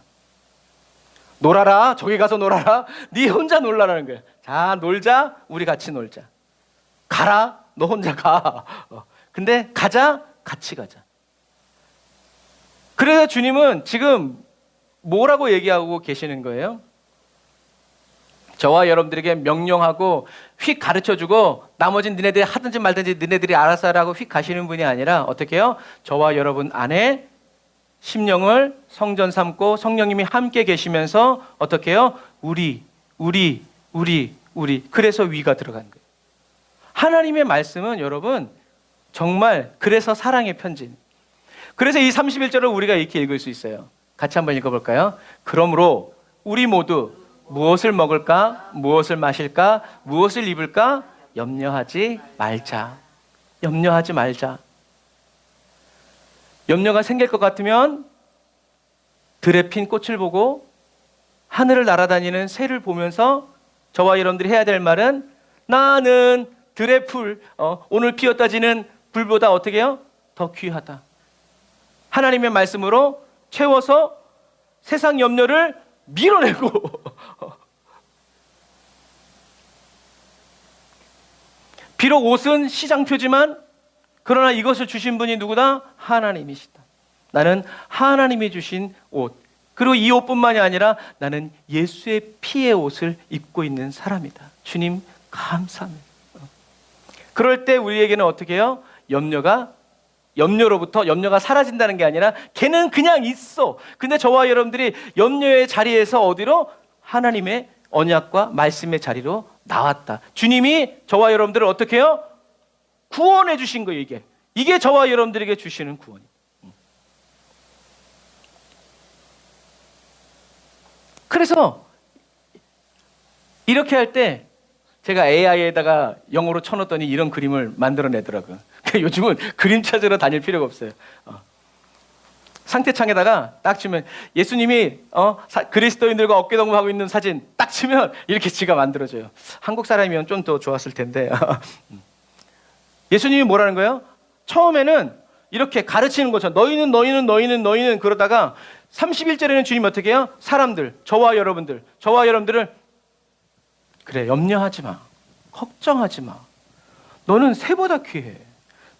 놀아라, 저기 가서 놀아라, 네 혼자 놀라라는 거예요. 자, 놀자, 우리 같이 놀자. 가라, 너 혼자 가. 근데 가자, 같이 가자. 그래서 주님은 지금 뭐라고 얘기하고 계시는 거예요? 저와 여러분들에게 명령하고 휙 가르쳐주고 나머지는 니네들이 하든지 말든지 니네들이 알아서 하라고 휙 가시는 분이 아니라 어떻게 해요? 저와 여러분 안에 심령을 성전 삼고 성령님이 함께 계시면서 어떻게 해요? 우리 그래서 위가 들어간 거예요. 하나님의 말씀은 여러분 정말 그래서 사랑의 편지. 그래서 이 31절을 우리가 이렇게 읽을 수 있어요. 같이 한번 읽어볼까요? 그러므로 우리 모두 무엇을 먹을까? 무엇을 마실까? 무엇을 입을까? 염려하지 말자. 염려하지 말자. 염려가 생길 것 같으면 들에 핀 꽃을 보고 하늘을 날아다니는 새를 보면서 저와 여러분들이 해야 될 말은 나는 들의 풀, 오늘 피었다 지는 불보다 어떻게 해요? 더 귀하다. 하나님의 말씀으로 채워서 세상 염려를 밀어내고 비록 옷은 시장표지만 그러나 이것을 주신 분이 누구다? 하나님이시다. 나는 하나님이 주신 옷, 그리고 이 옷뿐만이 아니라 나는 예수의 피의 옷을 입고 있는 사람이다. 주님 감사합니다. 그럴 때 우리에게는 어떻게 해요? 염려가 사라진다는 게 아니라 걔는 그냥 있어. 근데 저와 여러분들이 염려의 자리에서 어디로? 하나님의 언약과 말씀의 자리로 나왔다. 주님이 저와 여러분들을 어떻게 해요? 구원해 주신 거예요. 이게 저와 여러분들에게 주시는 구원이에요. 그래서 이렇게 할 때 제가 AI에다가 영어로 쳐놓더니 이런 그림을 만들어내더라고요. 요즘은 그림 찾으러 다닐 필요가 없어요. 상태창에다가 딱 치면 예수님이 그리스도인들과 어깨동무하고 있는 사진 딱 치면 이렇게 지가 만들어져요. 한국 사람이면 좀 더 좋았을 텐데. 예수님이 뭐라는 거예요? 처음에는 이렇게 가르치는 것처럼 너희는 그러다가 31절에는 주님이 어떻게 해요? 사람들, 저와 여러분들을 그래, 염려하지 마. 걱정하지 마. 너는 새보다 귀해.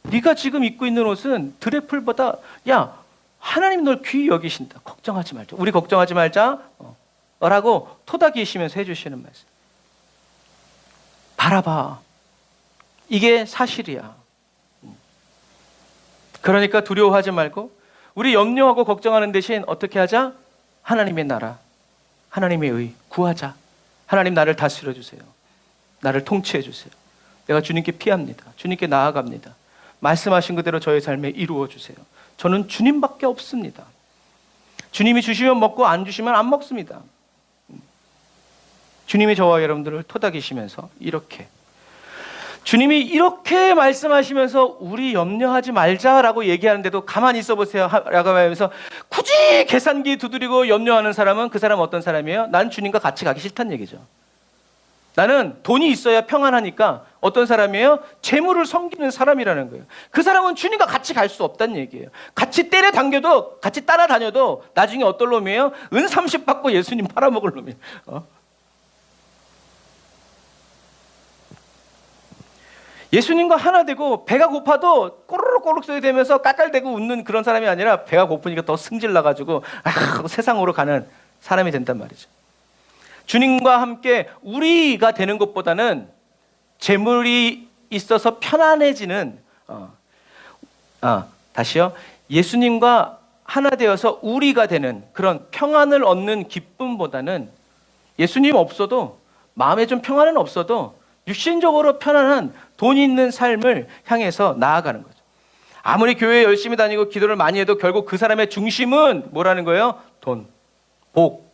네가 지금 입고 있는 옷은 들의 풀보다, 야, 하나님 널 귀히 여기신다. 걱정하지 말자. 우리 걱정하지 말자. 라고 토닥이시면서 해주시는 말씀. 바라봐. 이게 사실이야. 그러니까 두려워하지 말고 우리 염려하고 걱정하는 대신 어떻게 하자? 하나님의 나라, 하나님의 의 구하자. 하나님 나를 다스려 주세요. 나를 통치해 주세요. 내가 주님께 피합니다. 주님께 나아갑니다. 말씀하신 그대로 저의 삶에 이루어 주세요. 저는 주님밖에 없습니다. 주님이 주시면 먹고 안 주시면 안 먹습니다. 주님이 저와 여러분들을 토닥이시면서 주님이 이렇게 말씀하시면서 우리 염려하지 말자라고 얘기하는데도 가만히 있어 보세요 라고 하면서 굳이 계산기 두드리고 염려하는 사람은 그 사람은 어떤 사람이에요? 난 주님과 같이 가기 싫다는 얘기죠. 나는 돈이 있어야 평안하니까 어떤 사람이에요? 재물을 섬기는 사람이라는 거예요. 그 사람은 주님과 같이 갈 수 없다는 얘기예요. 같이 때려 당겨도, 같이 따라다녀도 나중에 어떤 놈이에요? 은 30 받고 예수님 팔아먹을 놈이에요. 예수님과 하나 되고 배가 고파도 꼬르륵 소리 되면서 깔깔대고 웃는 그런 사람이 아니라 배가 고프니까 더 승질 나가지고 하고 세상으로 가는 사람이 된단 말이죠. 주님과 함께 우리가 되는 것보다는 재물이 있어서 편안해지는 다시요. 예수님과 하나 되어서 우리가 되는 그런 평안을 얻는 기쁨보다는 예수님 없어도 마음에 좀 평안은 없어도 육신적으로 편안한 돈 있는 삶을 향해서 나아가는 거죠. 아무리 교회에 열심히 다니고 기도를 많이 해도 결국 그 사람의 중심은 뭐라는 거예요? 돈, 복.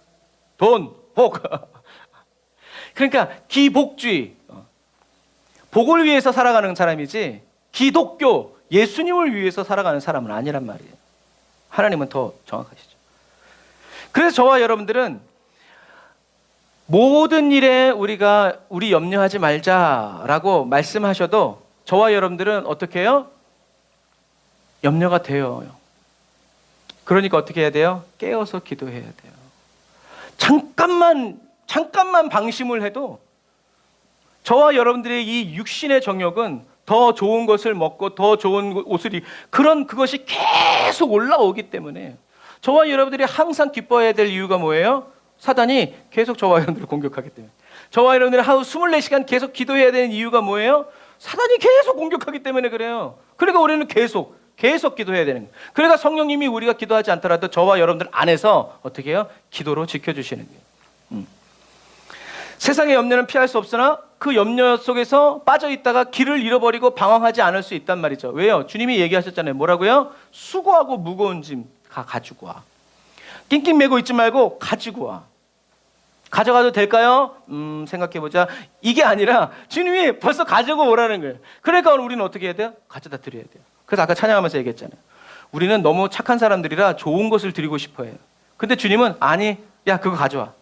그러니까 기복주의, 복을 위해서 살아가는 사람이지 기독교, 예수님을 위해서 살아가는 사람은 아니란 말이에요. 하나님은 더 정확하시죠. 그래서 저와 여러분들은 모든 일에 우리 염려하지 말자라고 말씀하셔도 저와 여러분들은 어떻게 해요? 염려가 돼요. 그러니까 어떻게 해야 돼요? 깨어서 기도해야 돼요. 잠깐만 방심을 해도 저와 여러분들의 이 육신의 정욕은 더 좋은 것을 먹고 더 좋은 옷을 그것이 계속 올라오기 때문에 저와 여러분들이 항상 기뻐해야 될 이유가 뭐예요? 사단이 계속 저와 여러분들을 공격하기 때문에. 저와 여러분들이 하루 24시간 계속 기도해야 되는 이유가 뭐예요? 사단이 계속 공격하기 때문에 그래요. 그러니까 우리는 계속 기도해야 되는 거예요. 그러니까 성령님이 우리가 기도하지 않더라도 저와 여러분들 안에서 어떻게 해요? 기도로 지켜주시는 거예요. 세상의 염려는 피할 수 없으나 그 염려 속에서 빠져있다가 길을 잃어버리고 방황하지 않을 수 있단 말이죠. 왜요? 주님이 얘기하셨잖아요. 뭐라고요? 수고하고 무거운 짐 가지고 와. 낑낑 매고 있지 말고 가지고 와. 가져가도 될까요? 생각해보자. 이게 아니라 주님이 벌써 가지고 오라는 거예요. 그러니까 우리는 어떻게 해야 돼요? 가져다 드려야 돼요. 그래서 아까 찬양하면서 얘기했잖아요. 우리는 너무 착한 사람들이라 좋은 것을 드리고 싶어 해요. 근데 주님은 아니, 야 그거 가져와.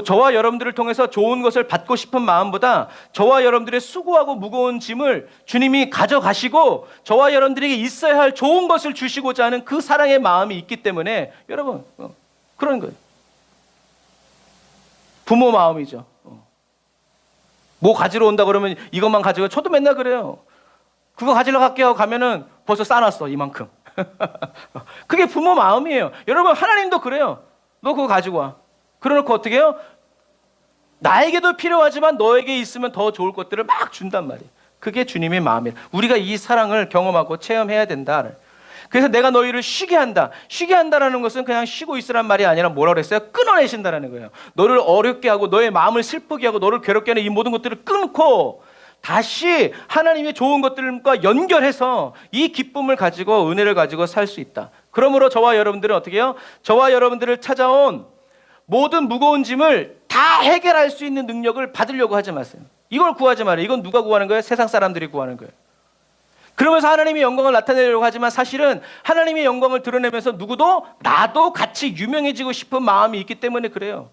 저와 여러분들을 통해서 좋은 것을 받고 싶은 마음보다 저와 여러분들의 수고하고 무거운 짐을 주님이 가져가시고 저와 여러분들에게 있어야 할 좋은 것을 주시고자 하는 그 사랑의 마음이 있기 때문에 여러분 그런 거예요. 부모 마음이죠. 뭐 가지러 온다 그러면 이것만 가지고 저도 맨날 그래요. 그거 가지러 갈게요 하고 가면은 벌써 싸놨어 이만큼. 그게 부모 마음이에요. 여러분 하나님도 그래요. 너 그거 가지고 와. 그러놓고 어떻게 해요? 나에게도 필요하지만 너에게 있으면 더 좋을 것들을 막 준단 말이에요. 그게 주님의 마음이에요. 우리가 이 사랑을 경험하고 체험해야 된다. 그래서 내가 너희를 쉬게 한다. 쉬게 한다라는 것은 그냥 쉬고 있으란 말이 아니라 뭐라고 그랬어요? 끊어내신다라는 거예요. 너를 어렵게 하고 너의 마음을 슬프게 하고 너를 괴롭게 하는 이 모든 것들을 끊고 다시 하나님의 좋은 것들과 연결해서 이 기쁨을 가지고 은혜를 가지고 살 수 있다. 그러므로 저와 여러분들은 어떻게 해요? 저와 여러분들을 찾아온 모든 무거운 짐을 다 해결할 수 있는 능력을 받으려고 하지 마세요. 이걸 구하지 말아요. 이건 누가 구하는 거예요? 세상 사람들이 구하는 거예요. 그러면서 하나님의 영광을 나타내려고 하지만 사실은 하나님의 영광을 드러내면서 누구도 나도 같이 유명해지고 싶은 마음이 있기 때문에 그래요.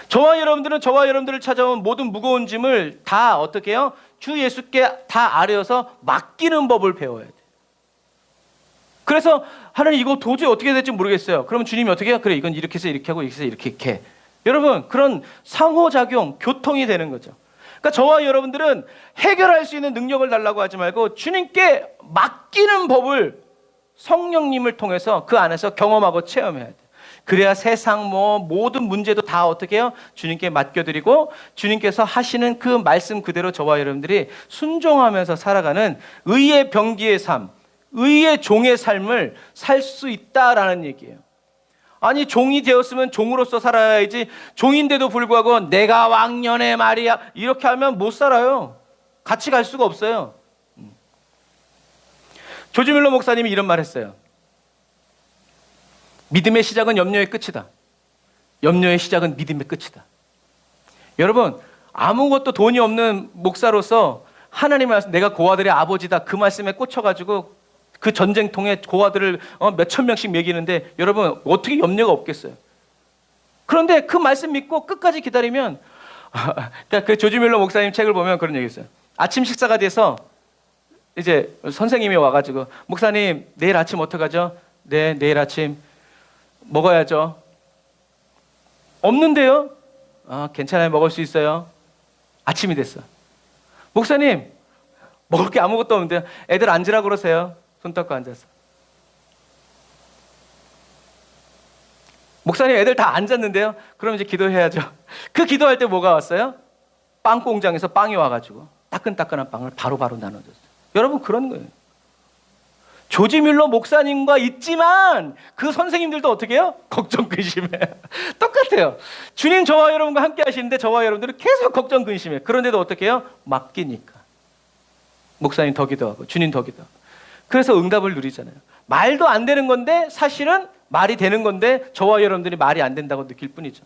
저와 여러분들은 저와 여러분들을 찾아온 모든 무거운 짐을 다 어떻게 해요? 주 예수께 다 아뢰어서 맡기는 법을 배워야 돼요. 그래서 하나님 이거 도저히 어떻게 될지 모르겠어요. 그러면 주님이 어떻게 해요? 그래 이건 이렇게 해서 이렇게 하고 이렇게 해서 이렇게 해. 여러분 그런 상호작용, 교통이 되는 거죠. 그러니까 저와 여러분들은 해결할 수 있는 능력을 달라고 하지 말고 주님께 맡기는 법을 성령님을 통해서 그 안에서 경험하고 체험해야 돼요. 그래야 세상 모든 문제도 다 어떻게 해요? 주님께 맡겨드리고 주님께서 하시는 그 말씀 그대로 저와 여러분들이 순종하면서 살아가는 의의 병기의 삶, 의의 종의 삶을 살 수 있다라는 얘기예요. 아니 종이 되었으면 종으로서 살아야지 종인데도 불구하고 내가 왕년의 말이야 이렇게 하면 못 살아요. 같이 갈 수가 없어요. 조지 밀러 목사님이 이런 말 했어요. 믿음의 시작은 염려의 끝이다. 염려의 시작은 믿음의 끝이다. 여러분 아무것도 돈이 없는 목사로서 하나님 말씀 내가 고아들의 아버지다 그 말씀에 꽂혀가지고 그 전쟁통에 고아들을 몇천 명씩 먹이는데 여러분 어떻게 염려가 없겠어요? 그런데 그 말씀 믿고 끝까지 기다리면 그러니까 그 조지 뮬러 목사님 책을 보면 그런 얘기 있어요. 아침 식사가 돼서 이제 선생님이 와가지고 목사님 내일 아침 어떡하죠? 네, 내일 아침 먹어야죠. 없는데요? 아, 괜찮아요. 먹을 수 있어요. 아침이 됐어. 목사님 먹을 게 아무것도 없는데요. 애들 앉으라고 그러세요. 손 닦고 앉아서. 목사님 애들 다 앉았는데요. 그럼 이제 기도해야죠. 그 기도할 때 뭐가 왔어요? 빵 공장에서 빵이 와가지고 따끈따끈한 빵을 바로바로 나눠줬어요. 여러분 그런 거예요. 조지 뮬러 목사님과 있지만 그 선생님들도 어떻게 해요? 걱정 근심해. 똑같아요. 주님 저와 여러분과 함께 하시는데 저와 여러분들은 계속 걱정 근심해. 그런데도 어떻게 해요? 맡기니까. 목사님 더 기도하고 주님 더 기도하고. 그래서 응답을 누리잖아요. 말도 안 되는 건데 사실은 말이 되는 건데 저와 여러분들이 말이 안 된다고 느낄 뿐이죠.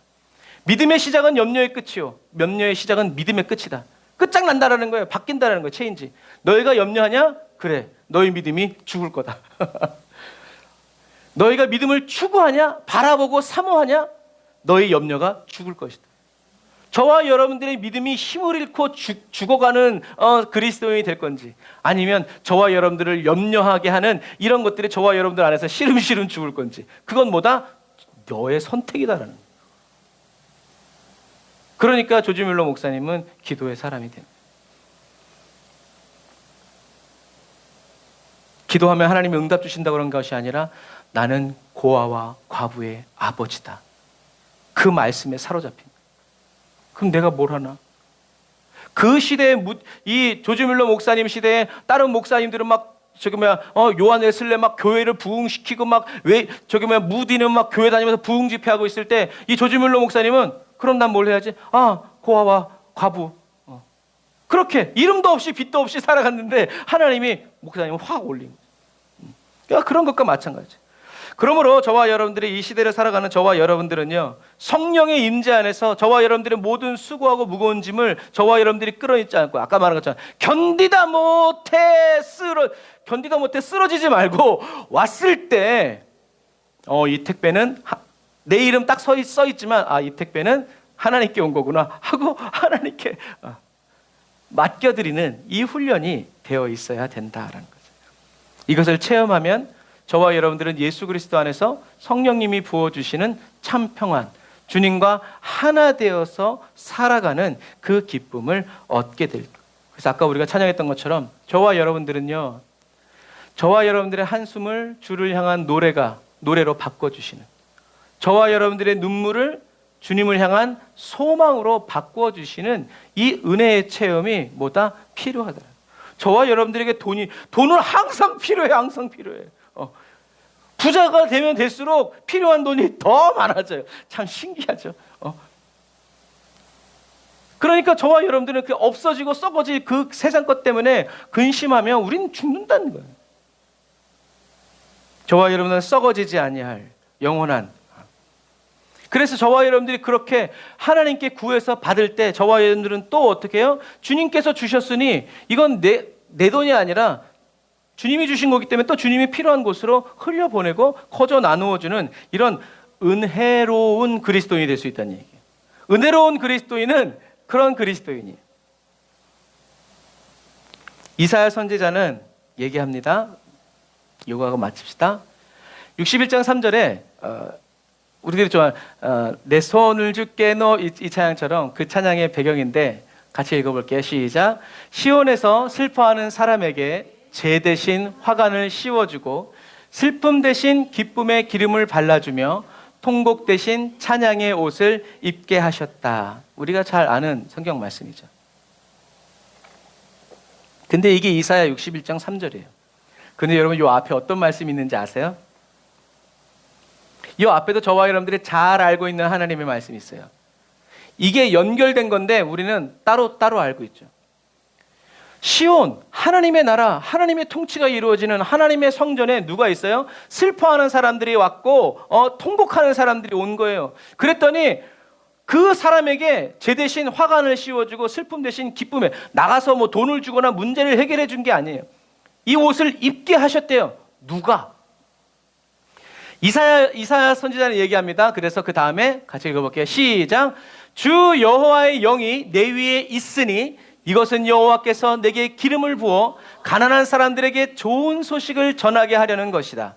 믿음의 시작은 염려의 끝이요. 염려의 시작은 믿음의 끝이다. 끝장난다라는 거예요. 바뀐다라는 거예요. 체인지. 너희가 염려하냐? 그래. 너희 믿음이 죽을 거다. 너희가 믿음을 추구하냐? 바라보고 사모하냐? 너희 염려가 죽을 것이다. 저와 여러분들의 믿음이 힘을 잃고 죽어가는 그리스도인이 될 건지 아니면 저와 여러분들을 염려하게 하는 이런 것들이 저와 여러분들 안에서 시름시름 죽을 건지 그건 뭐다? 너의 선택이다라는 거예요. 그러니까 조지 뮬러 목사님은 기도의 사람이 됩니다. 기도하면 하나님이 응답 주신다고 그런 것이 아니라 나는 고아와 과부의 아버지다. 그 말씀에 사로잡힌. 그럼 내가 뭘 하나? 그 시대에 이 조지 뮬러 목사님 시대에 다른 목사님들은 막 요한 웨슬레 막 교회를 부흥시키고 막 무디는 막 교회 다니면서 부흥 집회하고 있을 때 이 조지 뮬러 목사님은 그럼 난 뭘 해야지? 고아와 과부. 그렇게 이름도 없이 빛도 없이 살아갔는데 하나님이 목사님을 확 올린 거예요. 그러니까 그런 것과 마찬가지. 그러므로 저와 여러분들이 이 시대를 살아가는 저와 여러분들은요, 성령의 임재 안에서 저와 여러분들의 모든 수고하고 무거운 짐을 저와 여러분들이 끌어안지 않고 아까 말한 것처럼 견디다 못해 쓰러지지 말고 왔을 때 이 택배는 내 이름 딱 써 있지만 이 택배는 하나님께 온 거구나 하고 하나님께 맡겨드리는 이 훈련이 되어 있어야 된다라는 거죠. 이것을 체험하면 저와 여러분들은 예수 그리스도 안에서 성령님이 부어주시는 참 평안, 주님과 하나 되어서 살아가는 그 기쁨을 얻게 될 거예요. 그래서 아까 우리가 찬양했던 것처럼 저와 여러분들은요, 저와 여러분들의 한숨을 주를 향한 노래로 바꿔주시는, 저와 여러분들의 눈물을 주님을 향한 소망으로 바꿔주시는 이 은혜의 체험이 뭐다? 필요하다. 저와 여러분들에게 돈은 항상 필요해. 부자가 되면 될수록 필요한 돈이 더 많아져요. 참 신기하죠. 그러니까 저와 여러분들은 그 없어지고 썩어질 그 세상 것 때문에 근심하면 우리는 죽는다는 거예요. 저와 여러분은 썩어지지 아니할 영원한. 그래서 저와 여러분들이 그렇게 하나님께 구해서 받을 때 저와 여러분들은 또 어떻게 해요? 주님께서 주셨으니 이건 내 돈이 아니라 주님이 주신 거기 때문에 또 주님이 필요한 곳으로 흘려보내고 커져 나누어주는 이런 은혜로운 그리스도인이 될 수 있다는 얘기예요. 은혜로운 그리스도인은 그런 그리스도인이에요. 이사야 선지자는 얘기합니다. 요거하고 마칩시다. 61장 3절에 우리들이 좋아하는 내 손을 주께 이 찬양처럼 그 찬양의 배경인데 같이 읽어볼게요. 시작. 시온에서 슬퍼하는 사람에게 제 대신 화관을 씌워주고 슬픔 대신 기쁨의 기름을 발라주며 통곡 대신 찬양의 옷을 입게 하셨다. 우리가 잘 아는 성경 말씀이죠. 근데 이게 이사야 61장 3절이에요. 근데 여러분 이 앞에 어떤 말씀이 있는지 아세요? 이 앞에도 저와 여러분들이 잘 알고 있는 하나님의 말씀이 있어요. 이게 연결된 건데 우리는 따로 알고 있죠. 시온, 하나님의 나라, 하나님의 통치가 이루어지는 하나님의 성전에 누가 있어요? 슬퍼하는 사람들이 왔고 통곡하는 사람들이 온 거예요. 그랬더니 그 사람에게 제 대신 화관을 씌워주고 슬픔 대신 기쁨에 나가서 뭐 돈을 주거나 문제를 해결해 준 게 아니에요. 이 옷을 입게 하셨대요. 누가? 이사야 선지자는 얘기합니다. 그래서 그 다음에 같이 읽어볼게요. 시작. 주 여호와의 영이 내 위에 있으니 이것은 여호와께서 내게 기름을 부어 가난한 사람들에게 좋은 소식을 전하게 하려는 것이다.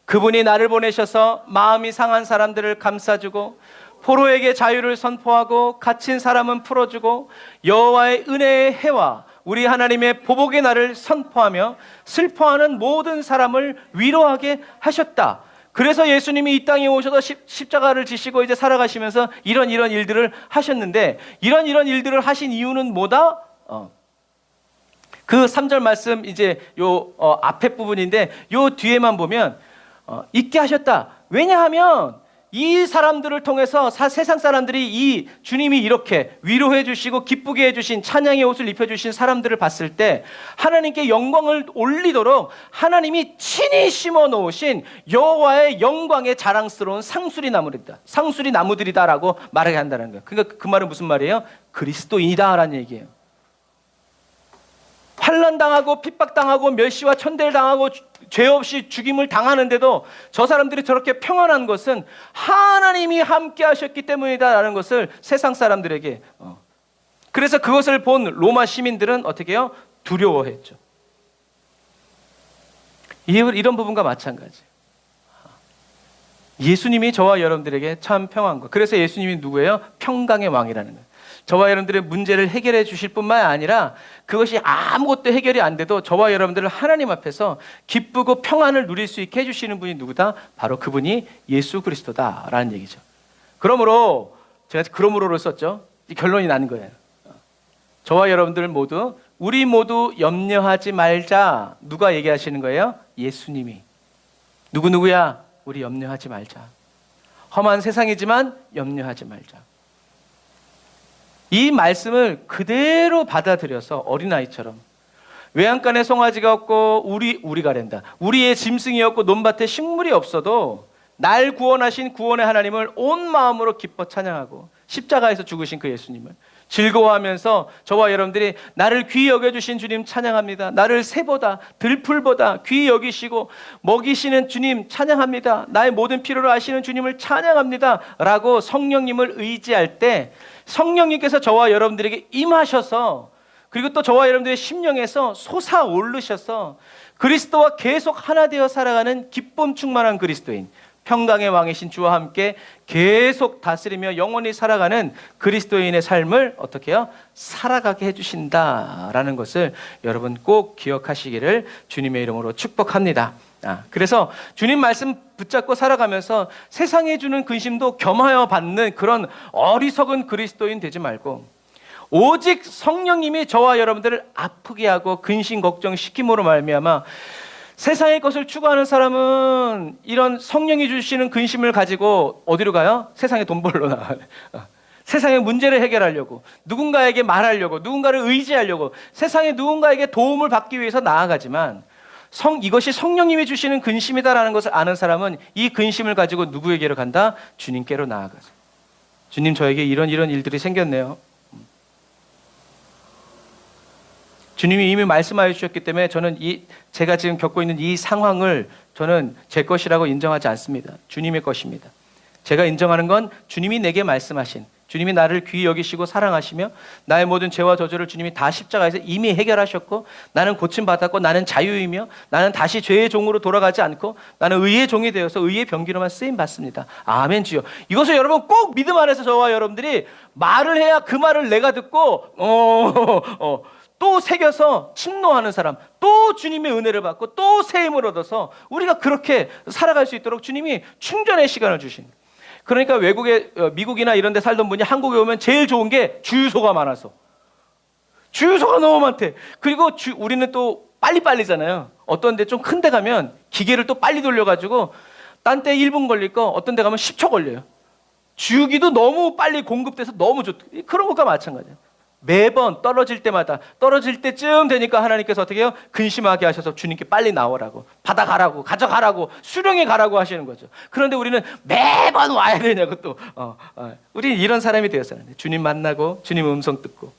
그분이 나를 보내셔서 마음이 상한 사람들을 감싸주고 포로에게 자유를 선포하고 갇힌 사람은 풀어주고 여호와의 은혜의 해와 우리 하나님의 보복의 날을 선포하며 슬퍼하는 모든 사람을 위로하게 하셨다. 그래서 예수님이 이 땅에 오셔서 십자가를 지시고 이제 살아가시면서 이런 일들을 하셨는데, 이런 일들을 하신 이유는 뭐다? 그 3절 말씀 이제 앞에 부분인데 요 뒤에만 보면 있게 하셨다. 왜냐하면 이 사람들을 통해서 세상 사람들이 이 주님이 이렇게 위로해 주시고 기쁘게 해주신 찬양의 옷을 입혀주신 사람들을 봤을 때 하나님께 영광을 올리도록 하나님이 친히 심어 놓으신 여호와의 영광의 자랑스러운 상수리 나무들이다라고 말하게 한다는 거예요. 그러니까 그 말은 무슨 말이에요? 그리스도인이다라는 얘기예요. 환난당하고 핍박당하고 멸시와 천대를 당하고 죄 없이 죽임을 당하는데도 저 사람들이 저렇게 평안한 것은 하나님이 함께 하셨기 때문이다라는 것을 세상 사람들에게 그래서 그것을 본 로마 시민들은 어떻게 해요? 두려워했죠. 이런 부분과 마찬가지. 예수님이 저와 여러분들에게 참 평안과, 그래서 예수님이 누구예요? 평강의 왕이라는 거예요. 저와 여러분들의 문제를 해결해 주실 뿐만 아니라 그것이 아무것도 해결이 안 돼도 저와 여러분들을 하나님 앞에서 기쁘고 평안을 누릴 수 있게 해주시는 분이 누구다? 바로 그분이 예수 그리스도다라는 얘기죠. 그러므로 제가 그러므로를 썼죠. 결론이 나는 거예요. 저와 여러분들 모두 우리 모두 염려하지 말자. 누가 얘기하시는 거예요? 예수님이. 누구야? 우리 염려하지 말자. 험한 세상이지만 염려하지 말자. 이 말씀을 그대로 받아들여서 어린아이처럼 외양간에 송아지가 없고 우리가 랜다. 우리의 짐승이 없고 논밭에 식물이 없어도 날 구원하신 구원의 하나님을 온 마음으로 기뻐 찬양하고 십자가에서 죽으신 그 예수님을 즐거워하면서 저와 여러분들이 나를 귀히 여겨주신 주님 찬양합니다. 나를 새보다 들풀보다 귀히 여기시고 먹이시는 주님 찬양합니다. 나의 모든 필요를 아시는 주님을 찬양합니다 라고 성령님을 의지할 때 성령님께서 저와 여러분들에게 임하셔서 그리고 또 저와 여러분들의 심령에서 솟아오르셔서 그리스도와 계속 하나 되어 살아가는 기쁨 충만한 그리스도인, 평강의 왕이신 주와 함께 계속 다스리며 영원히 살아가는 그리스도인의 삶을 어떻게 해요? 살아가게 해주신다라는 것을 여러분 꼭 기억하시기를 주님의 이름으로 축복합니다. 그래서 주님 말씀 붙잡고 살아가면서 세상에 주는 근심도 겸하여 받는 그런 어리석은 그리스도인 되지 말고 오직 성령님이 저와 여러분들을 아프게 하고 근심 걱정시킴으로 말미암아 세상의 것을 추구하는 사람은 이런 성령이 주시는 근심을 가지고 어디로 가요? 세상에 돈 벌러 나가요. 세상의 문제를 해결하려고, 누군가에게 말하려고, 누군가를 의지하려고, 세상에 누군가에게 도움을 받기 위해서 나아가지만 이것이 성령님이 주시는 근심이다라는 것을 아는 사람은 이 근심을 가지고 누구에게로 간다? 주님께로 나아가서 주님, 저에게 이런 일들이 생겼네요. 주님이 이미 말씀하여 주셨기 때문에 저는 제가 지금 겪고 있는 이 상황을 저는 제 것이라고 인정하지 않습니다. 주님의 것입니다. 제가 인정하는 건 주님이 내게 말씀하신, 주님이 나를 귀히 여기시고 사랑하시며 나의 모든 죄와 저주를 주님이 다 십자가에서 이미 해결하셨고 나는 고침받았고 나는 자유이며 나는 다시 죄의 종으로 돌아가지 않고 나는 의의 종이 되어서 의의 병기로만 쓰임받습니다. 아멘 주여. 이것을 여러분 꼭 믿음 안에서 저와 여러분들이 말을 해야 그 말을 내가 듣고 또 새겨서 침노하는 사람, 또 주님의 은혜를 받고 또 새 힘을 얻어서 우리가 그렇게 살아갈 수 있도록 주님이 충전의 시간을 주신. 그러니까 미국이나 이런 데 살던 분이 한국에 오면 제일 좋은 게 주유소가 많아서. 주유소가 너무 많대. 그리고 우리는 또 빨리빨리잖아요. 어떤 데 좀 큰 데 가면 기계를 또 빨리 돌려가지고 딴 때 1분 걸릴 거 어떤 데 가면 10초 걸려요. 주유기도 너무 빨리 공급돼서 너무 좋다. 그런 것과 마찬가지예요. 매번 떨어질 때쯤 되니까 하나님께서 어떻게 해요? 근심하게 하셔서 주님께 빨리 나오라고, 받아가라고, 가져가라고, 수령해 가라고 하시는 거죠. 그런데 우리는 매번 와야 되냐고 또 우리는 이런 사람이 되었어요. 주님 만나고 주님 음성 듣고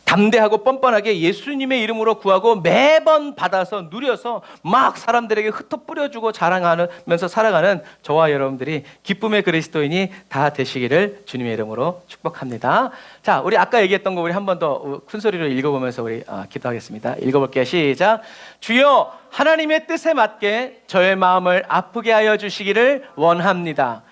담대하고 뻔뻔하게 예수님의 이름으로 구하고 매번 받아서 누려서 막 사람들에게 흩어 뿌려주고 자랑하면서 살아가는 저와 여러분들이 기쁨의 그리스도인이 다 되시기를 주님의 이름으로 축복합니다. 자, 우리 아까 얘기했던 거 우리 한 번 더 큰 소리로 읽어보면서 우리 기도하겠습니다. 읽어볼게요. 시작. 주여, 하나님의 뜻에 맞게 저의 마음을 아프게 하여 주시기를 원합니다.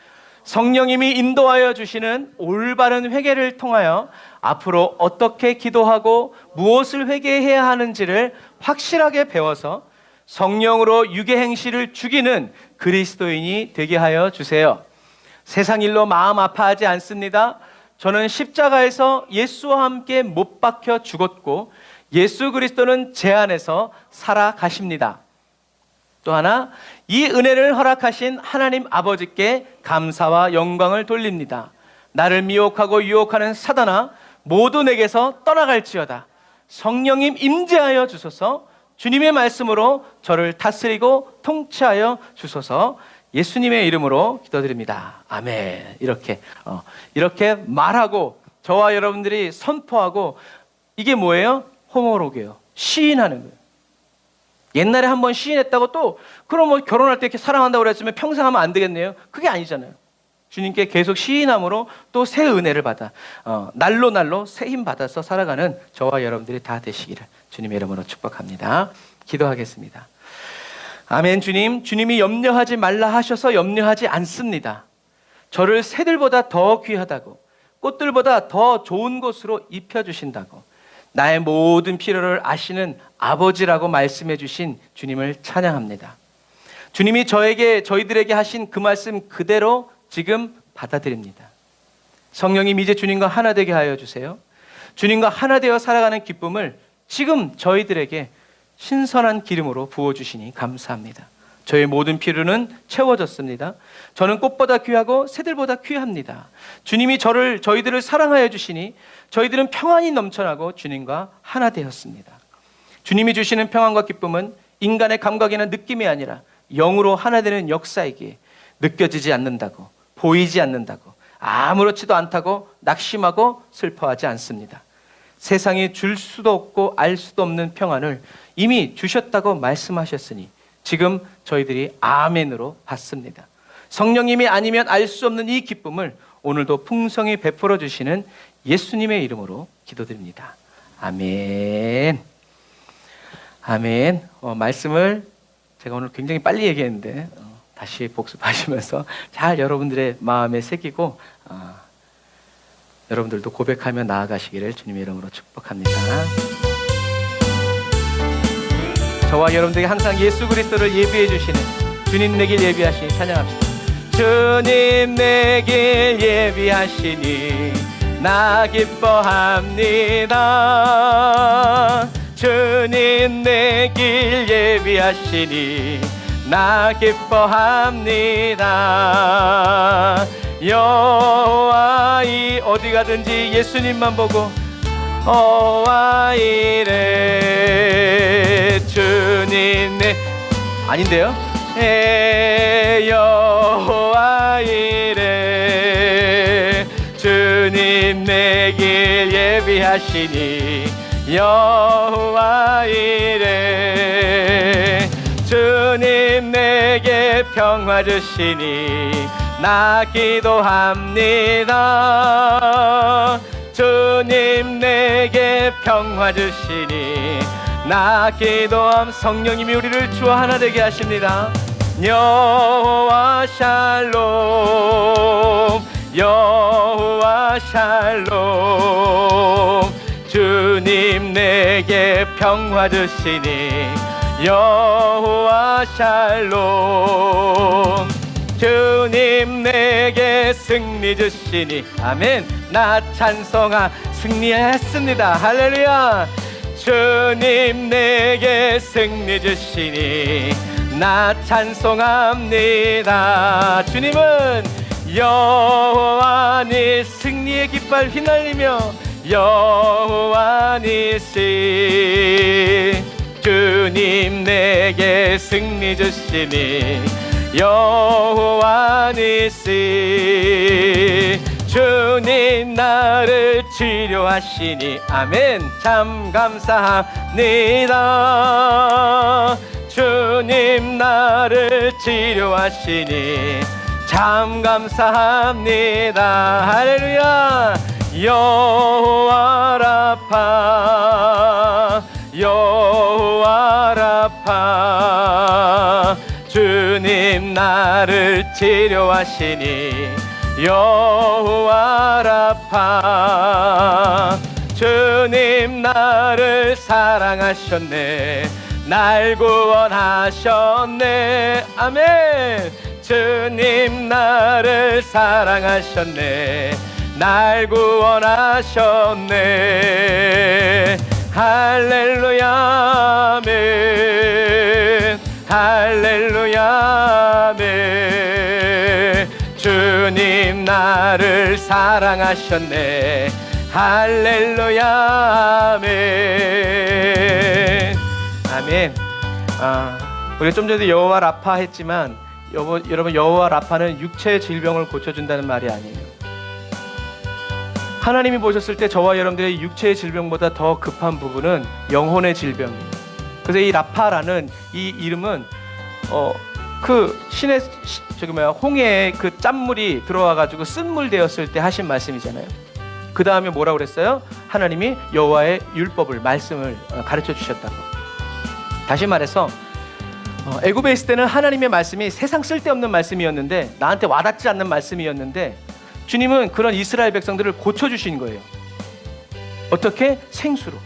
성령님이 인도하여 주시는 올바른 회개를 통하여 앞으로 어떻게 기도하고 무엇을 회개해야 하는지를 확실하게 배워서 성령으로 육의 행실을 죽이는 그리스도인이 되게 하여 주세요. 세상 일로 마음 아파하지 않습니다. 저는 십자가에서 예수와 함께 못 박혀 죽었고 예수 그리스도는 제 안에서 살아가십니다. 또 하나, 이 은혜를 허락하신 하나님 아버지께 감사와 영광을 돌립니다. 나를 미혹하고 유혹하는 사단아, 모두 내게서 떠나갈지어다. 성령님 임재하여 주소서. 주님의 말씀으로 저를 다스리고 통치하여 주소서. 예수님의 이름으로 기도드립니다. 아멘. 이렇게 말하고 저와 여러분들이 선포하고, 이게 뭐예요? 호모로게요. 시인하는 거예요. 옛날에 한번 시인했다고 또 그럼 뭐 결혼할 때 이렇게 사랑한다고 그랬으면 평생 하면 안 되겠네요? 그게 아니잖아요. 주님께 계속 시인함으로 또 새 은혜를 받아 날로 새 힘 받아서 살아가는 저와 여러분들이 다 되시기를 주님의 이름으로 축복합니다. 기도하겠습니다. 아멘. 주님이 염려하지 말라 하셔서 염려하지 않습니다. 저를 새들보다 더 귀하다고, 꽃들보다 더 좋은 곳으로 입혀주신다고, 나의 모든 필요를 아시는 아버지라고 말씀해 주신 주님을 찬양합니다. 주님이 저희들에게 하신 그 말씀 그대로 지금 받아들입니다. 성령님, 이제 주님과 하나 되게 하여 주세요. 주님과 하나 되어 살아가는 기쁨을 지금 저희들에게 신선한 기름으로 부어주시니 감사합니다. 저의 모든 필요는 채워졌습니다. 저는 꽃보다 귀하고 새들보다 귀합니다. 주님이 저희들을 사랑하여 주시니 저희들은 평안이 넘쳐나고 주님과 하나 되었습니다. 주님이 주시는 평안과 기쁨은 인간의 감각이나 느낌이 아니라 영으로 하나 되는 역사이기에 느껴지지 않는다고, 보이지 않는다고, 아무렇지도 않다고 낙심하고 슬퍼하지 않습니다. 세상이 줄 수도 없고 알 수도 없는 평안을 이미 주셨다고 말씀하셨으니 지금 저희들이 아멘으로 받습니다. 성령님이 아니면 알 수 없는 이 기쁨을 오늘도 풍성히 베풀어 주시는 예수님의 이름으로 기도드립니다. 아멘. 아멘. 말씀을 제가 오늘 굉장히 빨리 얘기했는데 다시 복습하시면서 잘 여러분들의 마음에 새기고 여러분들도 고백하며 나아가시기를 주님의 이름으로 축복합니다. 저와 여러분들에게 항상 예수 그리스도를 예비해 주시는 주님 내 길 예비하시니 찬양합시다. 주님 내 길 예비하시니 나 기뻐합니다. 주님 내 길 예비하시니 나 기뻐합니다. 여호와이 어디 가든지 예수님만 보고 여호와이래 주님 내 아닌데요? 여호와이래 주님 내 길 예비하시니 여호와이래 주님 내게 평화 주시니 나 기도합니다. 주님 내게 평화 주시니 나 기도함. 성령님이 우리를 주와 하나 되게 하십니다. 여호와 샬롬 여호와 샬롬 주님 내게 평화 주시니 여호와 샬롬 주님 내게 승리 주시니 아멘. 나 찬송하 승리했습니다. 할렐루야. 주님 내게 승리 주시니 나 찬송합니다. 주님은 여호와니 승리의 깃발 휘날리며 여호와니시 주님 내게 승리 주시니 여호와니시 주님 나를 치료하시니 아멘. 참 감사합니다. 주님 나를 치료하시니 참 감사합니다. 할렐루야. 여호와 라파 여호와 라파 주님 나를 치료하시니 여호와 라파 주님 나를 사랑하셨네. 날 구원하셨네. 아멘. 주님 나를 사랑하셨네. 날 구원하셨네. 할렐루야 아멘. 할렐루야 아멘. 주님 나를 사랑하셨네. 할렐루야 아멘. 아멘. 우리가 좀 전에 여호와 라파 했지만 여러분 여호와 라파는 육체의 질병을 고쳐준다는 말이 아니에요. 하나님이 보셨을 때 저와 여러분들의 육체의 질병보다 더 급한 부분은 영혼의 질병이에요. 그래서 이 라파라는 이 이름은 그 신의 홍해에 그 짠물이 들어와가지고 쓴물 되었을 때 하신 말씀이잖아요. 그 다음에 뭐라고 그랬어요? 하나님이 여호와의 율법을 말씀을 가르쳐 주셨다고. 다시 말해서 애굽에 있을 때는 하나님의 말씀이 세상 쓸데없는 말씀이었는데 나한테 와닿지 않는 말씀이었는데 주님은 그런 이스라엘 백성들을 고쳐주신 거예요. 어떻게? 생수로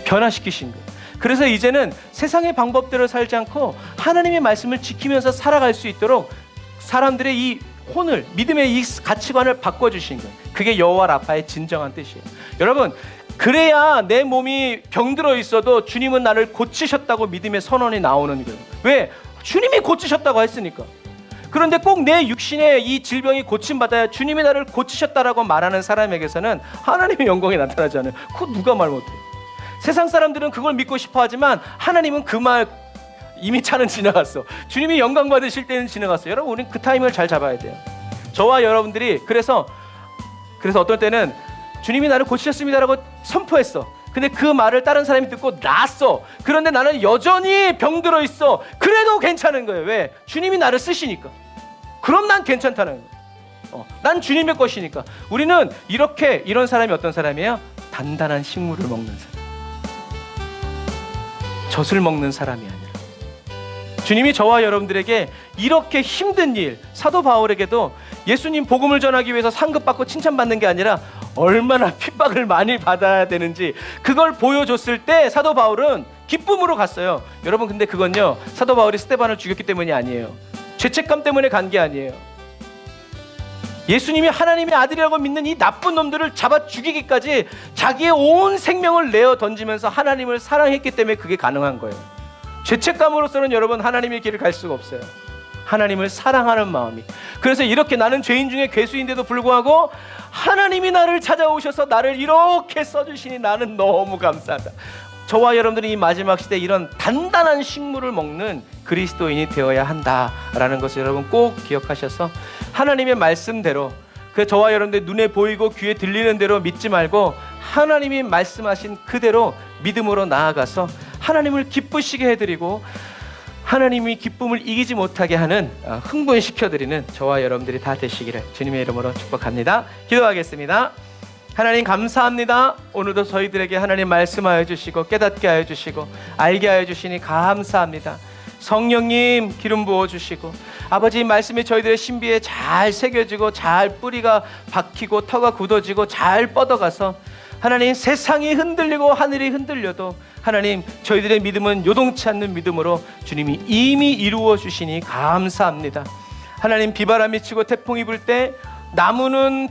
변화시키신 거예요. 그래서 이제는 세상의 방법대로 살지 않고 하나님의 말씀을 지키면서 살아갈 수 있도록 사람들의 이 혼을, 믿음의 이 가치관을 바꿔주신 거예요. 그게 여호와 라파의 진정한 뜻이에요. 여러분, 그래야 내 몸이 병들어 있어도 주님은 나를 고치셨다고 믿음의 선언이 나오는 거예요. 왜? 주님이 고치셨다고 했으니까. 그런데 꼭 내 육신의 이 질병이 고침받아야 주님이 나를 고치셨다라고 말하는 사람에게서는 하나님의 영광이 나타나지 않아요. 그거 누가 말 못해요. 세상 사람들은 그걸 믿고 싶어 하지만 하나님은 그 말 이미 차는 지나갔어. 주님이 영광 받으실 때는 지나갔어요. 여러분, 우리는 그 타이밍을 잘 잡아야 돼요. 저와 여러분들이 그래서 어떤 때는 주님이 나를 고치셨습니다라고 선포했어. 근데 그 말을 다른 사람이 듣고 났어. 그런데 나는 여전히 병들어 있어. 그래도 괜찮은 거예요. 왜? 주님이 나를 쓰시니까. 그럼 난 괜찮다는 거예요. 난 주님의 것이니까. 우리는 이런 사람이 어떤 사람이에요? 단단한 식물을 먹는 사람. 젖을 먹는 사람이 아니라. 주님이 저와 여러분들에게 이렇게 힘든 일, 사도 바울에게도 예수님 복음을 전하기 위해서 상급받고 칭찬받는 게 아니라 얼마나 핍박을 많이 받아야 되는지 그걸 보여줬을 때 사도 바울은 기쁨으로 갔어요. 여러분, 근데 그건요, 사도 바울이 스데반을 죽였기 때문이 아니에요. 죄책감 때문에 간 게 아니에요. 예수님이 하나님의 아들이라고 믿는 이 나쁜 놈들을 잡아 죽이기까지 자기의 온 생명을 내어 던지면서 하나님을 사랑했기 때문에 그게 가능한 거예요. 죄책감으로서는 여러분 하나님의 길을 갈 수가 없어요. 하나님을 사랑하는 마음이. 그래서 이렇게 나는 죄인 중에 괴수인데도 불구하고 하나님이 나를 찾아오셔서 나를 이렇게 써주시니 나는 너무 감사하다. 저와 여러분들이 이 마지막 시대에 이런 단단한 식물을 먹는 그리스도인이 되어야 한다라는 것을 여러분 꼭 기억하셔서 하나님의 말씀대로, 그 저와 여러분들 눈에 보이고 귀에 들리는 대로 믿지 말고 하나님이 말씀하신 그대로 믿음으로 나아가서 하나님을 기쁘시게 해드리고 하나님이 기쁨을 이기지 못하게 하는 흥분시켜드리는 저와 여러분들이 다 되시기를 주님의 이름으로 축복합니다. 기도하겠습니다. 하나님 감사합니다. 오늘도 저희들에게 하나님 말씀하여 주시고 깨닫게 하여 주시고 알게 하여 주시니 감사합니다. 성령님 기름 부어 주시고 아버지 말씀이 저희들의 신비에 잘 새겨지고 잘 뿌리가 박히고 터가 굳어지고 잘 뻗어가서 하나님 세상이 흔들리고 하늘이 흔들려도 하나님 저희들의 믿음은 요동치 않는 믿음으로 주님이 이미 이루어 주시니 감사합니다. 하나님 비바람이 치고 태풍이 불 때 나무는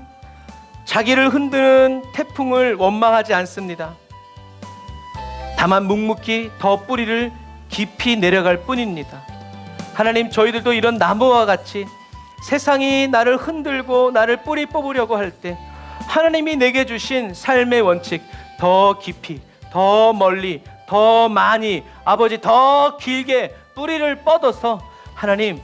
자기를 흔드는 태풍을 원망하지 않습니다. 다만 묵묵히 더 뿌리를 깊이 내려갈 뿐입니다. 하나님 저희들도 이런 나무와 같이 세상이 나를 흔들고 나를 뿌리 뽑으려고 할 때 하나님이 내게 주신 삶의 원칙 더 깊이 더 멀리 더 많이 아버지 더 길게 뿌리를 뻗어서 하나님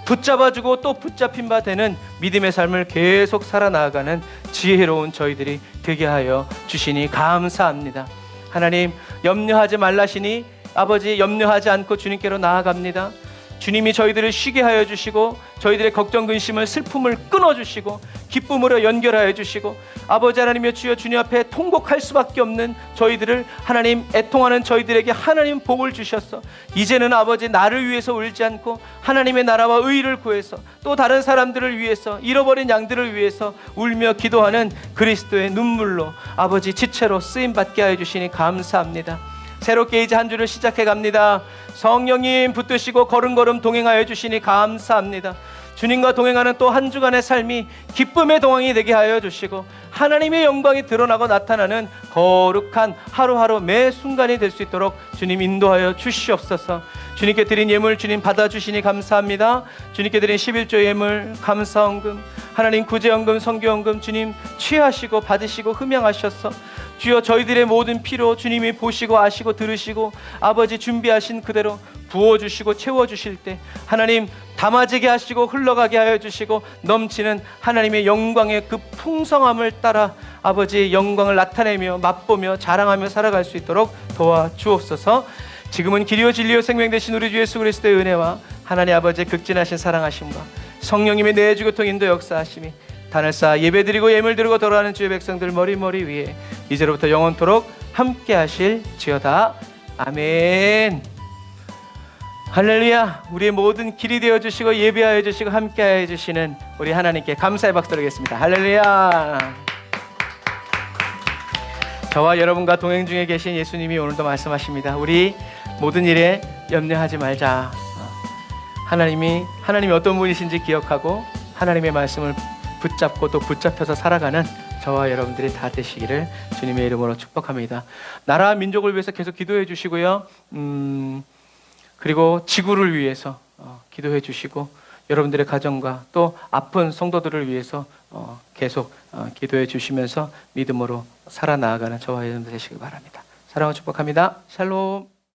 붙잡아주고 또 붙잡힌 바 되는 믿음의 삶을 계속 살아나가는 지혜로운 저희들이 되게 하여 주시니 감사합니다. 하나님, 염려하지 말라시니 아버지, 염려하지 않고 주님께로 나아갑니다. 주님이 저희들을 쉬게 하여 주시고 저희들의 걱정, 근심을, 슬픔을 끊어주시고 기쁨으로 연결하여 주시고 아버지 하나님의 주여, 주님 앞에 통곡할 수밖에 없는 저희들을 하나님, 애통하는 저희들에게 하나님 복을 주셔서 이제는 아버지, 나를 위해서 울지 않고 하나님의 나라와 의를 구해서 또 다른 사람들을 위해서, 잃어버린 양들을 위해서 울며 기도하는 그리스도의 눈물로 아버지, 지체로 쓰임받게 하여 주시니 감사합니다. 새롭게 이제 한 주를 시작해 갑니다. 성령님 붙드시고 걸음걸음 동행하여 주시니 감사합니다. 주님과 동행하는 또 한 주간의 삶이 기쁨의 동행이 되게 하여 주시고 하나님의 영광이 드러나고 나타나는 거룩한 하루하루 매 순간이 될 수 있도록 주님 인도하여 주시옵소서. 주님께 드린 예물 주님 받아주시니 감사합니다. 주님께 드린 11조 예물, 감사헌금, 하나님 구제헌금, 선교헌금 주님 취하시고 받으시고 흠양하셔서 주여, 저희들의 모든 필요 주님이 보시고 아시고 들으시고 아버지, 준비하신 그대로 부어주시고 채워주실 때 하나님, 담아지게 하시고 흘러가게 하여 주시고 넘치는 하나님의 영광의 그 풍성함을 따라 아버지, 영광을 나타내며 맛보며 자랑하며 살아갈 수 있도록 도와주옵소서. 지금은 길이요 진리요 생명 되신 우리 주 예수 그리스도의 은혜와 하나님 아버지의 극진하신 사랑하심과 성령님의 내주교통 인도 역사하심이 단을 쌓아 예배드리고 예물드리고 돌아가는 주의 백성들 머리 위에 이제로부터 영원토록 함께 하실지어다. 아멘. 할렐루야. 우리의 모든 길이 되어주시고 예배하여 주시고 함께하여 주시는 우리 하나님께 감사의 박수 드리겠습니다. 할렐루야. 저와 여러분과 동행 중에 계신 예수님이 오늘도 말씀하십니다. 우리 모든 일에 염려하지 말자. 하나님이 어떤 분이신지 기억하고 하나님의 말씀을 붙잡고 또 붙잡혀서 살아가는 저와 여러분들이 다 되시기를 주님의 이름으로 축복합니다. 나라 민족을 위해서 계속 기도해 주시고요. 그리고 지구를 위해서 기도해 주시고 여러분들의 가정과 또 아픈 성도들을 위해서 계속 기도해 주시면서 믿음으로 살아나가는 저와 여러분들 되시길 바랍니다. 사랑을 축복합니다. 샬롬.